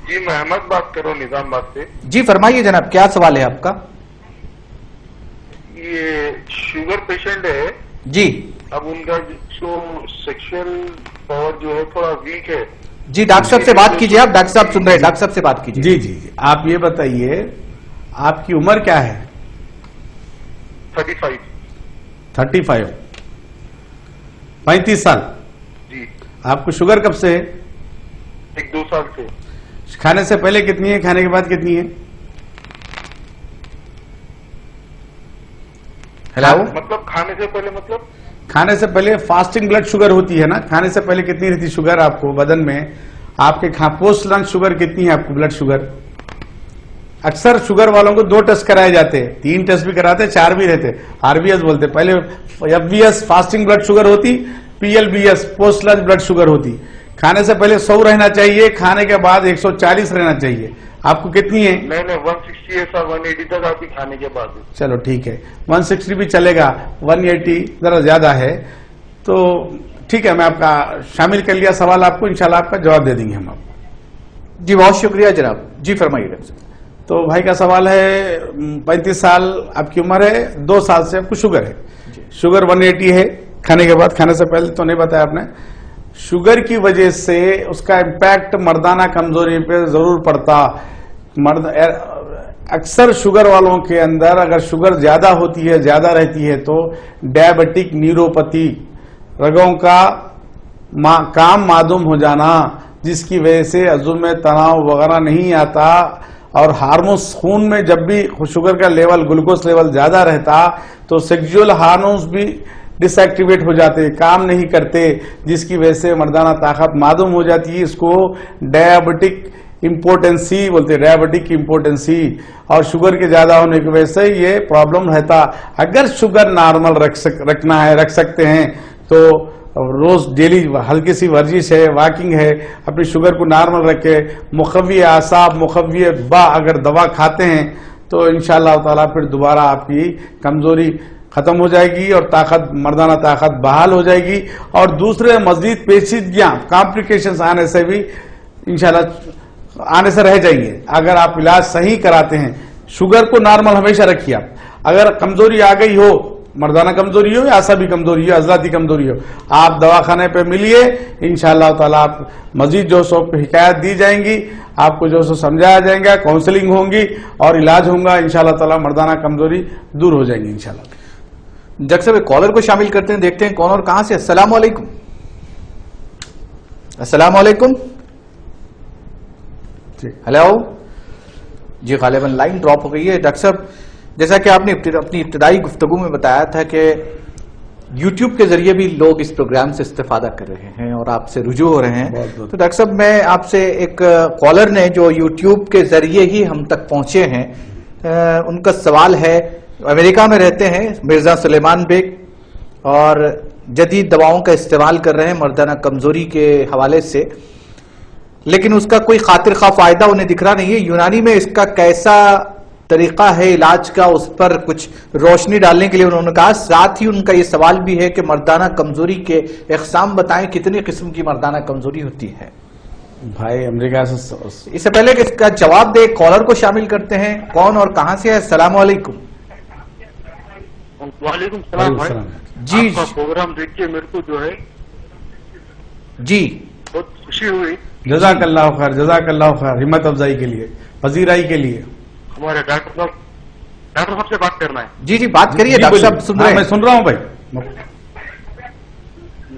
جی میں احمد بات کر رہا ہوں نظام آباد سے. جی فرمائیے جناب, کیا سوال ہے آپ کا؟ یہ شوگر پیشنٹ ہے جی. اب ان کا جو سیکشل پاور جو ہے تھوڑا ویک ہے. جی ڈاکٹر صاحب سے بات کیجیے, آپ ڈاکٹر صاحب سن رہے ہیں, ڈاکٹر صاحب سے بات کیجیے. جی جی جی, آپ یہ بتائیے آپ کی عمر کیا ہے؟ 35. 35, 35 سال. جی. آپ کو شوگر کب سے ہے؟ 1-2 سال سے. کھانے سے پہلے کتنی ہے, کھانے کے بعد کتنی ہے؟ ہیلو, مطلب کھانے سے پہلے, مطلب کھانے سے پہلے فاسٹنگ بلڈ شوگر ہوتی ہے نا, کھانے سے پہلے کتنی رہتی شوگر آپ کو بدن میں؟ آپ کے پوسٹ لنچ شوگر کتنی ہے آپ کو, بلڈ شوگر؟ اکثر شوگر والوں کو 2 ٹیسٹ کرائے جاتے ہیں, 3 ٹیسٹ بھی کراتے, 4 بھی رہتے, RBS بولتے. پہلے FBS فاسٹنگ بلڈ شوگر ہوتی, PLBS post lunch blood sugar ہوتی. کھانے سے پہلے 100 رہنا چاہیے, کھانے کے بعد 140 رہنا چاہیے. آپ کو کتنی ہے؟ میں نے 160 ایسا 180 تک آتی کھانے کے بعد. چلو ٹھیک ہے, 160 بھی چلے گا, 180 ذرا زیادہ ہے تو ٹھیک ہے, میں آپ کا شامل کر لیا سوال, آپ کو انشاءاللہ آپ کا جواب دے دیں گے ہم آپ. جی بہت شکریہ جناب. جی فرمائیے ڈاکٹر صاحب. تو بھائی کا سوال ہے, 35 سال آپ کی عمر ہے, 2 سال سے آپ کو شوگر ہے. شوگر 180 ہے, کھانے کے بعد, کھانے سے پہلے تو نہیں بتایا آپ نے. شوگر کی وجہ سے اس کا امپیکٹ مردانہ کمزوری پہ ضرور پڑتا. اکثر شوگر والوں کے اندر اگر شوگر زیادہ ہوتی ہے, زیادہ رہتی ہے تو ڈائبٹک نیوروپیتھی, رگوں کا کام معدوم ہو جانا, جس کی وجہ سے عضو میں تناؤ وغیرہ نہیں آتا, اور ہارمونس خون میں جب بھی شوگر کا لیول, گلوکوز لیول زیادہ رہتا تو سیکسول ہارمونس بھی ڈس ایکٹیویٹ ہو جاتے, کام نہیں کرتے, جس کی وجہ سے مردانہ طاقت معدوم ہو جاتی ہے. اس کو ڈائبٹک امپورٹنسی بولتے, ڈائبٹک امپورٹنسی. اور شوگر کے زیادہ ہونے کی وجہ سے یہ پرابلم رہتا. اگر شوگر نارمل رکھنا ہے, رکھ سکتے ہیں تو روز ڈیلی ہلکی سی ورزش ہے, واکنگ ہے, اپنی شوگر کو نارمل رکھے. مقوی اعصاب, مقوی با اگر دوا کھاتے ہیں تو انشاءاللہ تعالیٰ پھر دوبارہ آپ کی کمزوری ختم ہو جائے گی اور طاقت, مردانہ طاقت بحال ہو جائے گی. اور دوسرے مزید پیچیدگیاں, کمپلیکیشنز آنے سے بھی انشاءاللہ آنے سے رہ جائیں گے اگر آپ علاج صحیح کراتے ہیں. شوگر کو نارمل ہمیشہ رکھیے آپ. اگر کمزوری آ گئی ہو مردانہ کمزوری ہو یا عصبی کمزوری ہو، عضلاتی کمزوری ہو، آپ دواخانے پہ ملیے، انشاءاللہ تعالیٰ آپ مزید جو سو حکایت دی جائیں گی، آپ کو جو سو سمجھایا جائیں گا، کاؤنسلنگ ہوں گی اور علاج ہوں گا، انشاءاللہ تعالیٰ مردانہ کمزوری دور ہو جائیں گی انشاءاللہ۔ ڈاکٹر صاحب ایک کالر کو شامل کرتے ہیں، دیکھتے ہیں کون اور کہاں سے۔ السلام علیکم۔ السلام علیکم۔ ہیلو جی، غالباً لائن ڈراپ ہو گئی ہے۔ ڈاکٹر صاحب جیسا کہ آپ نے اپنی ابتدائی گفتگو میں بتایا تھا کہ یوٹیوب کے ذریعے بھی لوگ اس پروگرام سے استفادہ کر رہے ہیں اور آپ سے رجوع ہو رہے ہیں، تو ڈاکٹر صاحب میں آپ سے ایک کالر نے جو یوٹیوب کے ذریعے ہی ہم تک پہنچے ہیں، ان کا سوال ہے، امریکہ میں رہتے ہیں مرزا سلیمان بیگ اور جدید دواؤں کا استعمال کر رہے ہیں مردانہ کمزوری کے حوالے سے، لیکن اس کا کوئی خاطر خواہ فائدہ انہیں دکھ رہا نہیں ہے۔ یونانی میں اس کا کیسا طریقہ ہے علاج کا، اس پر کچھ روشنی ڈالنے کے لیے انہوں نے کہا۔ ساتھ ہی ان کا یہ سوال بھی ہے کہ مردانہ کمزوری کے اقسام بتائیں، کتنی قسم کی مردانہ کمزوری ہوتی ہے؟ بھائی امریکہ سے اس سے پہلے کہ اس کا جواب دے کالر کو شامل کرتے ہیں، کون اور کہاں سے ہے؟ السلام علیکم۔ وعلیکم السلام بھائی، جی آپ کا پروگرام دیکھ کے میرے کو جو ہے جی بہت خوشی ہوئی۔ جزاک اللہ خیر، جزاک اللہ خیر، ہمت افزائی کے لیے، پذیرائی کے لیے۔ ہمارے ڈاکٹر صاحب سے بات کرنا ہے۔ جی جی بات کریے، ڈاکٹر صاحب سن رہے میں ہیں۔ سن رہا ہوں بھائی۔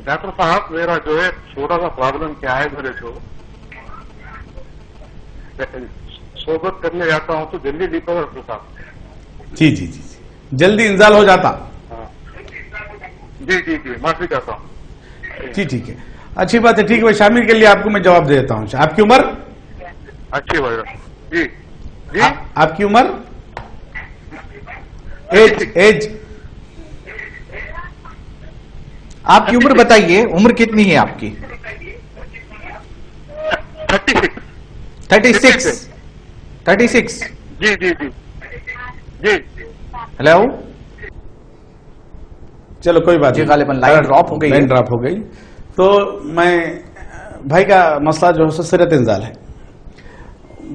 ڈاکٹر صاحب میرا جو ہے چھوٹا سا پرابلم کیا ہے، میرے کو صحبت کرنے جاتا ہوں تو جلدی ریکور ہوتا۔ جی جی جی جلدی انزال ہو جاتا۔ جی جی جی معافی چاہتا ہوں۔ جی ٹھیک ہے، اچھی بات ہے، ٹھیک ہے، شامل کے لیے آپ کو میں جواب دے دیتا ہوں۔ آپ کی عمر؟ اچھی بھائی جی جی آپ کی عمر؟ ایج آپ کی عمر بتائیے، عمر کتنی ہے آپ کی؟ 36 36 جی جی جی جی ہیلو چلو کوئی بات جی، نہیں، غالباً لائن ڈراپ ہو گئی ہے۔ لائن ڈراپ ہو گئی۔ تو میں بھائی کا مسئلہ جو ہے سرت انزال ہے۔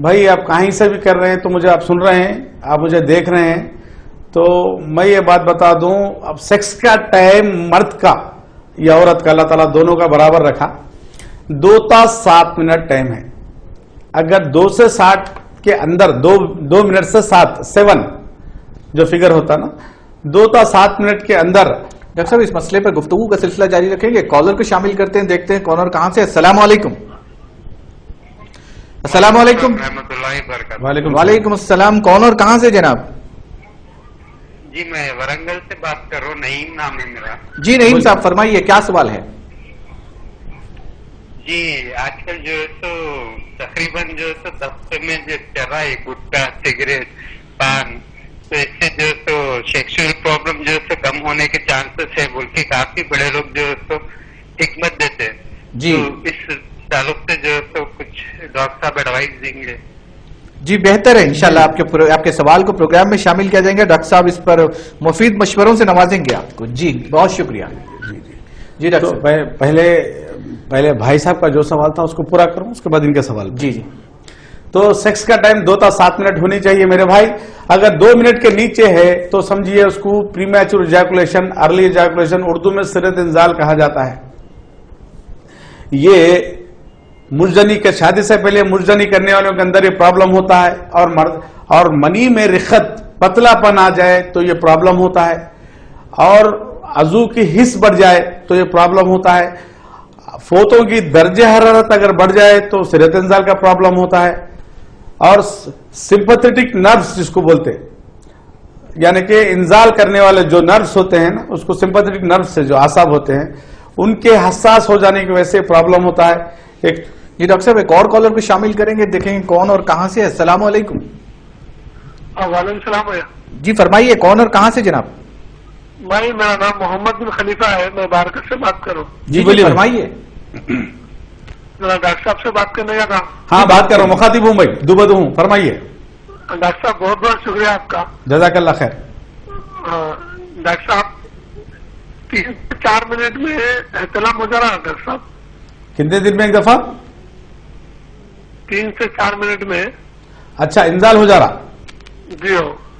بھائی آپ کہیں سے بھی کر رہے ہیں تو مجھے آپ سن رہے ہیں، آپ مجھے دیکھ رہے ہیں، تو میں یہ بات بتا دوں، اب سیکس کا ٹائم مرد کا یا عورت کا اللہ تعالیٰ دونوں کا برابر رکھا، 2 تا 7 منٹ ٹائم ہے۔ اگر 2 سے 60 کے اندر 2 منٹ سے 7 جو فگر ہوتا نا، 2 تا 7 منٹ کے اندر۔ ڈاکٹر صاحب اس مسئلے پر گفتگو کا سلسلہ جاری رکھیں گے، کالر کو شامل کرتے ہیں، دیکھتے ہیں کون اور کہاں سے۔ السلام علیکم۔ السلام علیکم۔ رحمۃ اللہ وبرکاتہ۔ وعلیکم السلام، کون اور کہاں سے جناب؟ جی میں ورنگل سے بات کر رہا ہوں، نعیم نام ہے میرا۔ جی نعیم صاحب فرمائیے، کیا سوال ہے؟ جی آج کل جو ہے تو تقریباً جو ہے تو دفتر میں جو چل رہا ہے گٹکا، سگریٹ، پان، تو اس سے جو ہے تو سیکشل پرابلم جو ہے تو کم ہونے کے چانسز ہے بول کے کافی بڑے لوگ جو ہے تو حکمت دیتے ہیں۔ جی تو اس تعلق سے جو ہے تو کچھ ڈاکٹر صاحب ایڈوائز دیں گے؟ جی بہتر ہے، انشاءاللہ آپ کے سوال کو پروگرام میں شامل کیا جائیں گے، ڈاکٹر صاحب اس پر مفید مشوروں سے نوازیں گے آپ کو۔ جی بہت شکریہ۔ جی ڈاکٹر تو صاحب پہلے بھائی صاحب کا جو سوال تھا اس کو پورا کروں، اس کے بعد ان کا سوال۔ جی جی تو سیکس کا ٹائم 2 تا 7 منٹ ہونی چاہیے میرے بھائی۔ اگر 2 منٹ کے نیچے ہے تو سمجھیے اس کو پری میچور ایجیکولیشن، ارلی ایجیکولیشن، اردو میں سرت انزال کہا جاتا ہے۔ یہ مجزنی کے شادی سے پہلے مجزنی کرنے والوں کے اندر یہ پرابلم ہوتا ہے، اور منی میں رخت، پتلا پن آ جائے تو یہ پرابلم ہوتا ہے، اور عضو کی حص بڑھ جائے تو یہ پرابلم ہوتا ہے، فوتوں کی درجہ حرارت اگر بڑھ جائے تو سرت انزال کا پرابلم ہوتا ہے، اور سمپتھیٹک نروس جس کو بولتے ہیں، یعنی کہ انزال کرنے والے جو نروس ہوتے ہیں نا، اس کو سمپتھیٹک نروس سے جو اعصاب ہوتے ہیں ان کے حساس ہو جانے کی وجہ سے پرابلم ہوتا ہے۔ جی ڈاکٹر صاحب ایک اور کالر کو شامل کریں گے، دیکھیں گے کون اور کہاں سے ہے۔ السلام علیکم۔ وعلیکم السلام بھیا۔ جی فرمائیے، کون اور کہاں سے جناب؟ بھائی میرا نام محمد بن خلیفہ ہے، میں بارکت سے بات کر رہا ہوں۔ جی بولیے، فرمائیے۔ ذرا ڈاکٹر صاحب سے بات کرنے کا تھا۔ ہاں بات کر رہا ہوں، مخاطب ہوں بھائی، دوبدو ہوں، فرمائیے۔ ڈاکٹر صاحب بہت بہت شکریہ آپ کا۔ جزاک اللہ خیر۔ ڈاکٹر صاحب 3 سے 4 منٹ میں احتلام ہو جا رہا ہے ڈاکٹر صاحب؟ کتنے دن میں ایک دفعہ؟ 3 سے 4 منٹ میں۔ اچھا انزال ہو جا رہا؟ جی ہو۔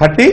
30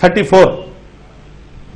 34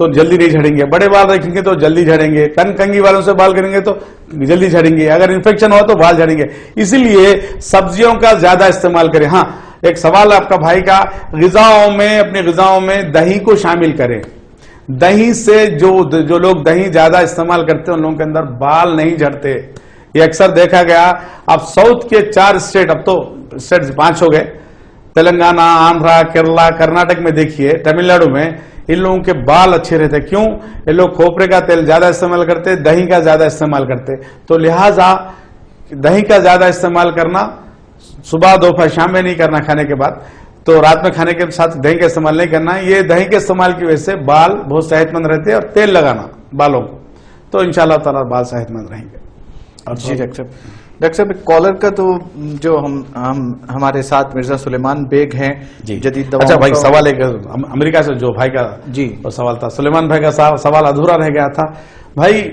تو جلدی نہیں جھڑیں گے, بڑے بال رکھیں گے تو جلدی جھڑیں گے, کنگھی والوں سے بال کریں گے تو جلدی جھڑیں گے, اگر انفیکشن ہو تو بال جھڑیں گے. اسی لیے سبزیوں کا زیادہ استعمال کریں. ہاں ایک سوال آپ کا بھائی کا, غذاؤں میں اپنی غذاؤں میں دہی کو شامل کریں. دہی سے جو لوگ دہی زیادہ استعمال کرتے ہیں ان لوگوں کے اندر بال نہیں جھڑتے. یہ اکثر دیکھا گیا. اب ساؤتھ کے 4 اسٹیٹ, اب تو اسٹیٹ 5 ہو گئے, تلنگانہ, آندھرا, کیرلا, کرناٹک میں دیکھیے, تمل ناڈو میں ان لوگوں کے بال اچھے رہتے. کیوں؟ یہ لوگ کھوپرے کا تیل زیادہ استعمال کرتے, دہی کا زیادہ استعمال کرتے. تو لہٰذا دہی کا زیادہ استعمال کرنا, صبح دوپہر شام میں نہیں کرنا کھانے کے بعد, تو رات میں کھانے کے ساتھ دہی کا استعمال نہیں کرنا. یہ دہی کے استعمال کی وجہ سے بال بہت صحت مند رہتے ہیں. اور تیل لگانا بالوں کو, تو انشاءاللہ تعالیٰ بال صحت مند رہیں گے. جی ڈاکٹر صاحب کالر کا تو جو ہمارے ساتھ مرزا سلیمان بیگ ہیں جدید دواؤں. اچھا بھائی, سوال ایک امریکہ سے جو بھائی کا جی سوال تھا, سلیمان بھائی کا سوال ادھورا رہ گیا تھا. بھائی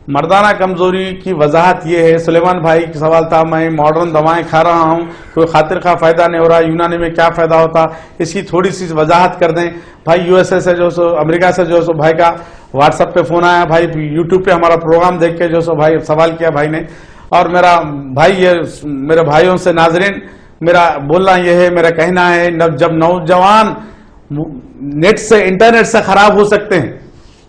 مردانہ کمزوری کی وضاحت یہ ہے. سلیمان بھائی کا سوال تھا, میں ماڈرن دوائیں کھا رہا ہوں, کوئی خاطر خواہ فائدہ نہیں ہو رہا, یونانی میں کیا فائدہ ہوتا, اس کی تھوڑی سی وضاحت کر دیں. بھائی یو ایس اے سے جو سو, امریکہ سے جو سو بھائی کا واٹس ایپ پہ فون آیا, بھائی یوٹیوب پہ ہمارا پروگرام دیکھ کے جو سو بھائی سوال کیا بھائی نے. اور میرا بھائی, یہ میرے بھائیوں سے ناظرین میرا بولنا یہ ہے, میرا کہنا ہے, جب نوجوان نیٹ سے انٹرنیٹ سے خراب ہو سکتے ہیں,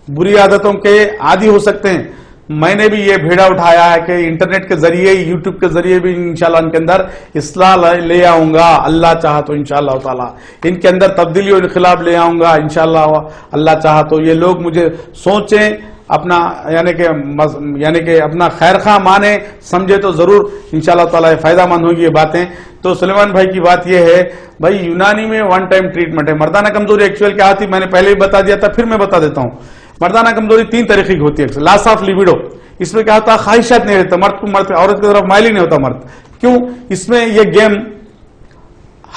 بری عادتوں کے عادی ہو سکتے ہیں, میں نے بھی یہ بھیڑا اٹھایا ہے کہ انٹرنیٹ کے ذریعے, یوٹیوب کے ذریعے بھی انشاءاللہ ان کے اندر اصلاح لے آؤں گا, اللہ چاہا تو انشاءاللہ تعالی ان کے اندر تبدیلی و انقلاب لے آؤں گا انشاءاللہ اللہ چاہا تو. یہ لوگ مجھے سوچیں, اپنا یعنی کہ اپنا خیر خواہ مانے سمجھے تو ضرور انشاءاللہ تعالی فائدہ مند ہوگی یہ باتیں. تو سلیمان بھائی کی بات یہ ہے, بھائی یونانی میں 1 ٹائم ٹریٹمنٹ ہے. مردانہ کمزوری ایکچوئل کیا ہوتی میں نے پہلے بھی بتا دیا تھا, پھر میں بتا دیتا ہوں. مردانہ کمزوری 3 طریقے کی ہوتی ہے. لاس آف لیبیڈو, اس میں کیا ہوتا ہے, خواہشات نہیں رہتا, مرد عورت کی طرف مائل ہی نہیں ہوتا مرد. کیوں؟ اس میں یہ گیم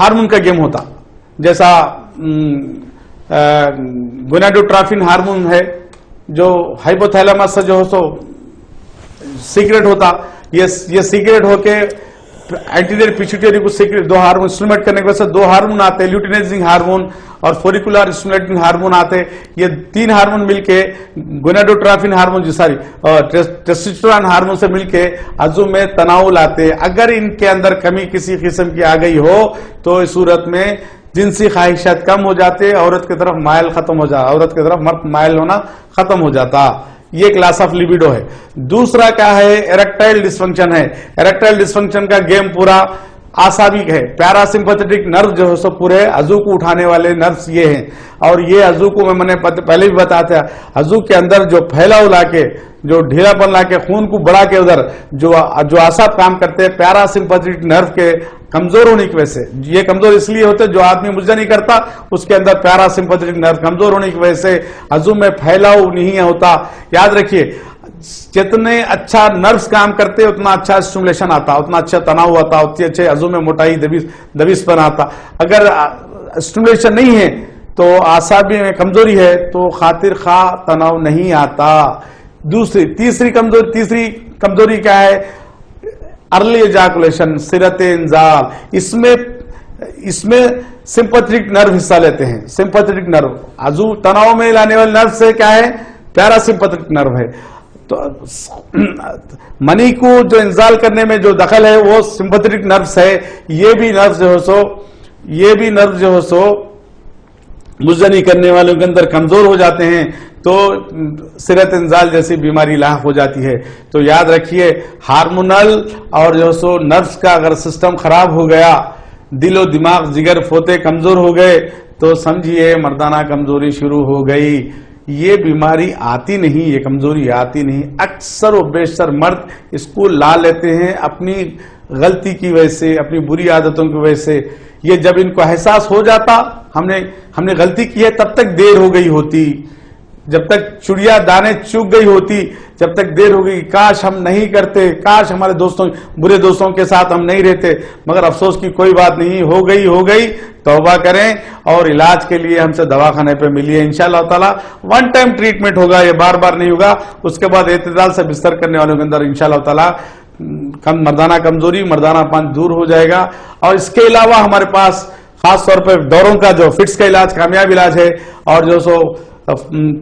ہارمون کا گیم ہوتا, جیسا گوناڈوٹرافین ہارمون ہے جو ہائپوتھیلامس سے جو ہو سو سیکریٹ ہوتا, یہ سیکریٹ ہو کے اینٹیریئر پیچیٹری کو سیکریٹ 2 ہارمون اسٹیمولیٹ کرنے کی وجہ سے 2 ہارمون آتے, لیوٹینائزنگ ہارمون اور فولیکولر اسٹیمولیٹنگ ہارمون آتے. یہ 3 ہارمون مل کے گوناڈوٹرافین ہارمون ٹیسٹوسٹیرون ہارمون سے مل کے عضو میں تناؤ لاتے. اگر ان کے اندر کمی کسی قسم کی آ گئی ہو تو اس صورت میں جنسی خواہشات کم ہو جاتے, عورت کی طرف مائل ختم ہو جاتا, عورت کی طرف مرد مائل ہونا ختم ہو جاتا. یہ ایک لاس آف لیبیڈو ہے. دوسرا کیا ہے, ایریکٹائل ڈسفنکشن ہے. ایریکٹائل ڈسفنکشن کا گیم پورا آسابق ہے. پیرا سمپتھیٹک نرو جو ہے سو پورے عضو کو اٹھانے والے نروس یہ ہیں, اور یہ عضو کو میں نے پہلے بھی بتایا تھا, عضو کے اندر جو پھیلاؤ لا کے, جو ڈھیلا پن لا کے, خون کو بڑھا کے ادھر جو اعصاب کام کرتے ہیں پیرا سمپتھیٹک نرو کے کمزور ہونے کی وجہ سے. یہ کمزور اس لیے ہوتے جو آدمی مجھے نہیں کرتا, اس کے اندر پیرا سمپتھیٹک نرو کمزور ہونے کی وجہ سے عضو میں پھیلاؤ نہیں ہوتا. یاد رکھیے, جتنے اچھا نروس کام کرتے اتنا اچھا اسٹیمولیشن آتا, اتنا اچھا تناؤ آتا, اتنے اچھے عضو میں موٹائی دبیس پن آتا. اگر اسٹیمولیشن نہیں ہے تو اعصاب میں کمزوری ہے تو خاطر خواہ تناؤ نہیں آتا. تیسری کمزوری کیا ہے, ارلی ایجاکولیشن, سرت انزال. اس میں سمپتھیٹک نرو حصہ لیتے ہیں. سمپتھیٹک نرو عضو تناؤ میں لانے والے نرو سے کیا ہے, پیرا سمپتھیٹک نرو ہے. تو منی کو جو انزال کرنے میں جو دخل ہے وہ سمپتھیٹک نرو ہے. یہ بھی نرو جو ہو سو مزنی کرنے والوں کے اندر کمزور ہو جاتے ہیں تو سرت انزال جیسی بیماری لاحق ہو جاتی ہے. تو یاد رکھیے, ہارمونل اور جو سو نروس کا اگر سسٹم خراب ہو گیا, دل و دماغ جگر پھوتے کمزور ہو گئے تو سمجھیے مردانہ کمزوری شروع ہو گئی. یہ بیماری آتی نہیں, یہ کمزوری آتی نہیں. اکثر و بیشتر مرد اس کو لا لیتے ہیں اپنی غلطی کی وجہ سے, اپنی بری عادتوں کی وجہ سے. یہ جب ان کو احساس ہو جاتا ہم نے غلطی کی ہے, تب تک دیر ہو گئی ہوتی. جب تک چڑیا دانے چگ گئی ہوتی, جب تک دیر ہو گئی. کاش ہم نہیں کرتے, کاش ہمارے برے دوستوں کے ساتھ ہم نہیں رہتے. مگر افسوس کی کوئی بات نہیں, ہو گئی. توبہ کریں اور علاج کے لیے ہم سے دواخانے پہ ملیے. انشاءاللہ تعالی 1 ٹائم ٹریٹمنٹ ہوگا, یہ بار بار نہیں ہوگا. اس کے بعد اعتدال سے بستر کرنے والوں کے اندر انشاءاللہ تعالی مردانہ کمزوری, مردانہ پن دور ہو جائے گا. اور اس کے علاوہ ہمارے پاس خاص طور پہ ڈوروں کا جو فٹس کا علاج کامیاب علاج ہے, اور جو سو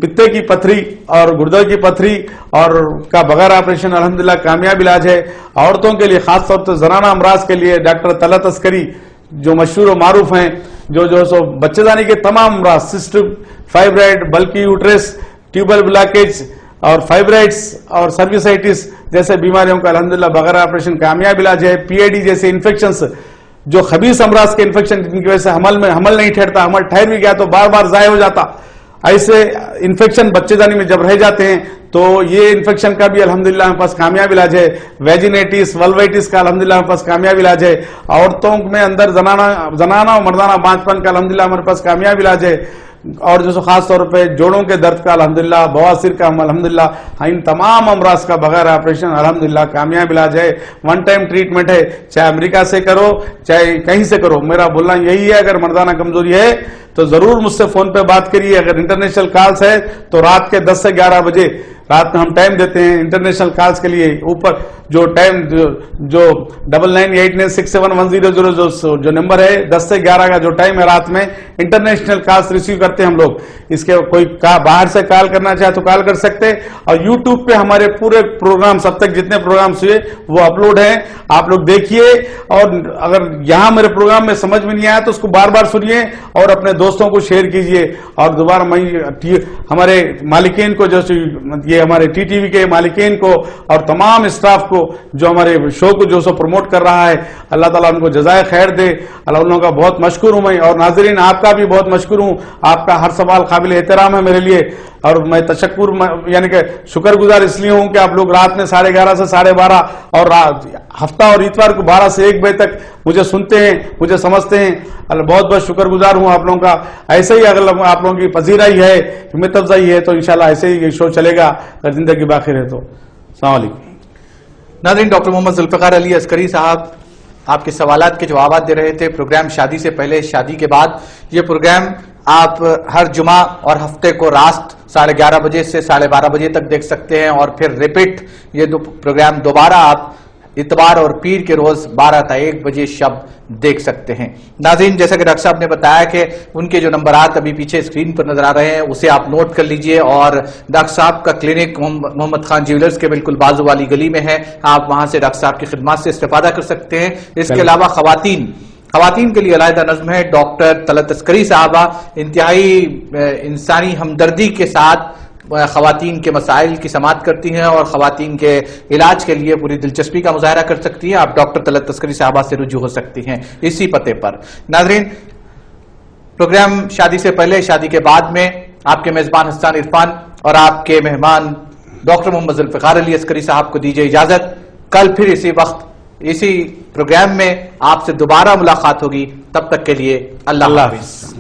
پتے کی پتھری اور گردے کی پتھری اور کا بغیر آپریشن الحمدللہ کامیاب علاج ہے. عورتوں کے لیے خاص طور پر زنانہ امراض کے لیے ڈاکٹر طلعت عسکری جو مشہور و معروف ہیں, جو سو بچے دانی کے تمام امراض, سسٹ, فائبرائڈ, بلکی یوٹرس, ٹیوبل بلاکیج اور فائبرائڈس اور سروسائٹس جیسے بیماریوں کا الحمدللہ بغیر آپریشن کامیاب علاج ہے. پی آئی ڈی جیسے انفیکشنز, جو خبیث امراض کے انفیکشن جن کی وجہ سے حمل نہیں ٹھہرتا, حمل ٹھہر بھی گیا تو بار بار ضائع ہو جاتا, ایسے انفیکشن بچے دانی میں جب رہ جاتے ہیں تو یہ انفیکشن کا بھی الحمدللہ ہمارے پاس کامیاب علاج ہے. ویجینیٹس, ولوائٹس کا الحمدللہ ہمارے پاس کامیاب علاج ہے. عورتوں میں اندر زنانہ اور مردانہ بانجپن کا الحمدللہ ہمارے پاس کامیاب علاج ہے. اور جو خاص طور پہ جوڑوں کے درد کا الحمدللہ, بواسیر کا الحمدللہ, ان تمام امراض کا بغیر آپریشن الحمدللہ کامیاب علاج ہے. ون ٹائم ٹریٹمنٹ ہے, چاہے امریکہ سے کرو چاہے کہیں سے کرو. میرا بولنا یہی ہے, اگر مردانہ کمزوری ہے تو ضرور مجھ سے فون پہ بات کریے. اگر انٹرنیشنل کالز ہے تو رات کے 10 سے 11 بجے رات میں ہم ٹائم دیتے ہیں انٹرنیشنل کالز کے لیے. اوپر جو ٹائم جو 9989671000 جو نمبر ہے 10 سے 11 کا جو ٹائم ہے رات میں, انٹرنیشنل کالز ریسیو کرتے ہیں ہم لوگ. اس کے کوئی باہر سے کال کرنا چاہے تو کال کر سکتے. اور یوٹیوب پہ ہمارے پورے پروگرامز اب تک جتنے پروگرامز ہوئے وہ اپلوڈ ہیں, آپ لوگ دیکھیے. اور اگر یہاں میرے پروگرام میں سمجھ میں نہیں آیا تو اس کو بار بار سنیے اور اپنے دوستوں کو شیئر کیجیے. اور دوبارہ میں ہمارے مالکین کو, جو یہ ہمارے ٹی ٹی وی کے مالکین کو اور تمام اسٹاف کو جو ہمارے شو کو جو سو پروموٹ کر رہا ہے, اللہ تعالیٰ ان کو جزائے خیر دے. اللہ ان کا بہت مشکور ہوں میں, اور ناظرین آپ کا بھی بہت مشکور ہوں. آپ کا ہر سوال قابل احترام ہے میرے لیے, اور میں تشکر یعنی کہ شکر گزار اس لیے ہوں کہ آپ لوگ رات میں 11:30 سے 12:30 اور ہفتہ اور اتوار کو 12 سے 1 بجے تک مجھے سنتے ہیں, مجھے سمجھتے ہیں. اللہ بہت بہت شکر گزار ہوں آپ لوگوں کا. ایسے ہی اگر آپ لوگوں کی پذیرائی ہے, ہمت افزائی ہے تو انشاءاللہ ایسے ہی یہ شو چلے گا اگر زندگی باقی رہے تو. السلام علیکم. ناظرین, ڈاکٹر محمد ذوالفقار علی عسکری صاحب آپ کے سوالات کے جوابات دے رہے تھے. پروگرام شادی سے پہلے شادی کے بعد, یہ پروگرام آپ ہر جمعہ اور ہفتے کو رات 11:30 بجے سے 12:30 بجے تک دیکھ سکتے ہیں, اور پھر ریپیٹ یہ پروگرام دوبارہ آپ اتوار اور پیر کے روز 12 تا 1 بجے شب دیکھ سکتے ہیں. ناظرین, جیسا کہ ڈاکٹر صاحب نے بتایا کہ ان کے جو نمبرات ابھی پیچھے اسکرین پر نظر آ رہے ہیں اسے آپ نوٹ کر لیجئے. اور ڈاکٹر صاحب کا کلینک محمد خان جیولرز کے بالکل بازو والی گلی میں ہے, آپ وہاں سے ڈاکٹر صاحب کی خدمات سے استفادہ کر سکتے ہیں. اس کے علاوہ خواتین کے لیے علیحدہ نظم ہے. ڈاکٹر طلعت عسکری صاحبہ انتہائی انسانی ہمدردی کے ساتھ خواتین کے مسائل کی سماعت کرتی ہیں اور خواتین کے علاج کے لیے پوری دلچسپی کا مظاہرہ کر سکتی ہیں. آپ ڈاکٹر طلعت عسکری صاحبہ سے رجوع ہو سکتی ہیں اسی پتے پر. ناظرین, پروگرام شادی سے پہلے شادی کے بعد میں آپ کے میزبان حسان عرفان اور آپ کے مہمان ڈاکٹر محمد ذوالفقار علی عسکری صاحب کو دیجیے اجازت. کل پھر اسی وقت اسی پروگرام میں آپ سے دوبارہ ملاقات ہوگی. تب تک کے لیے اللہ حافظ.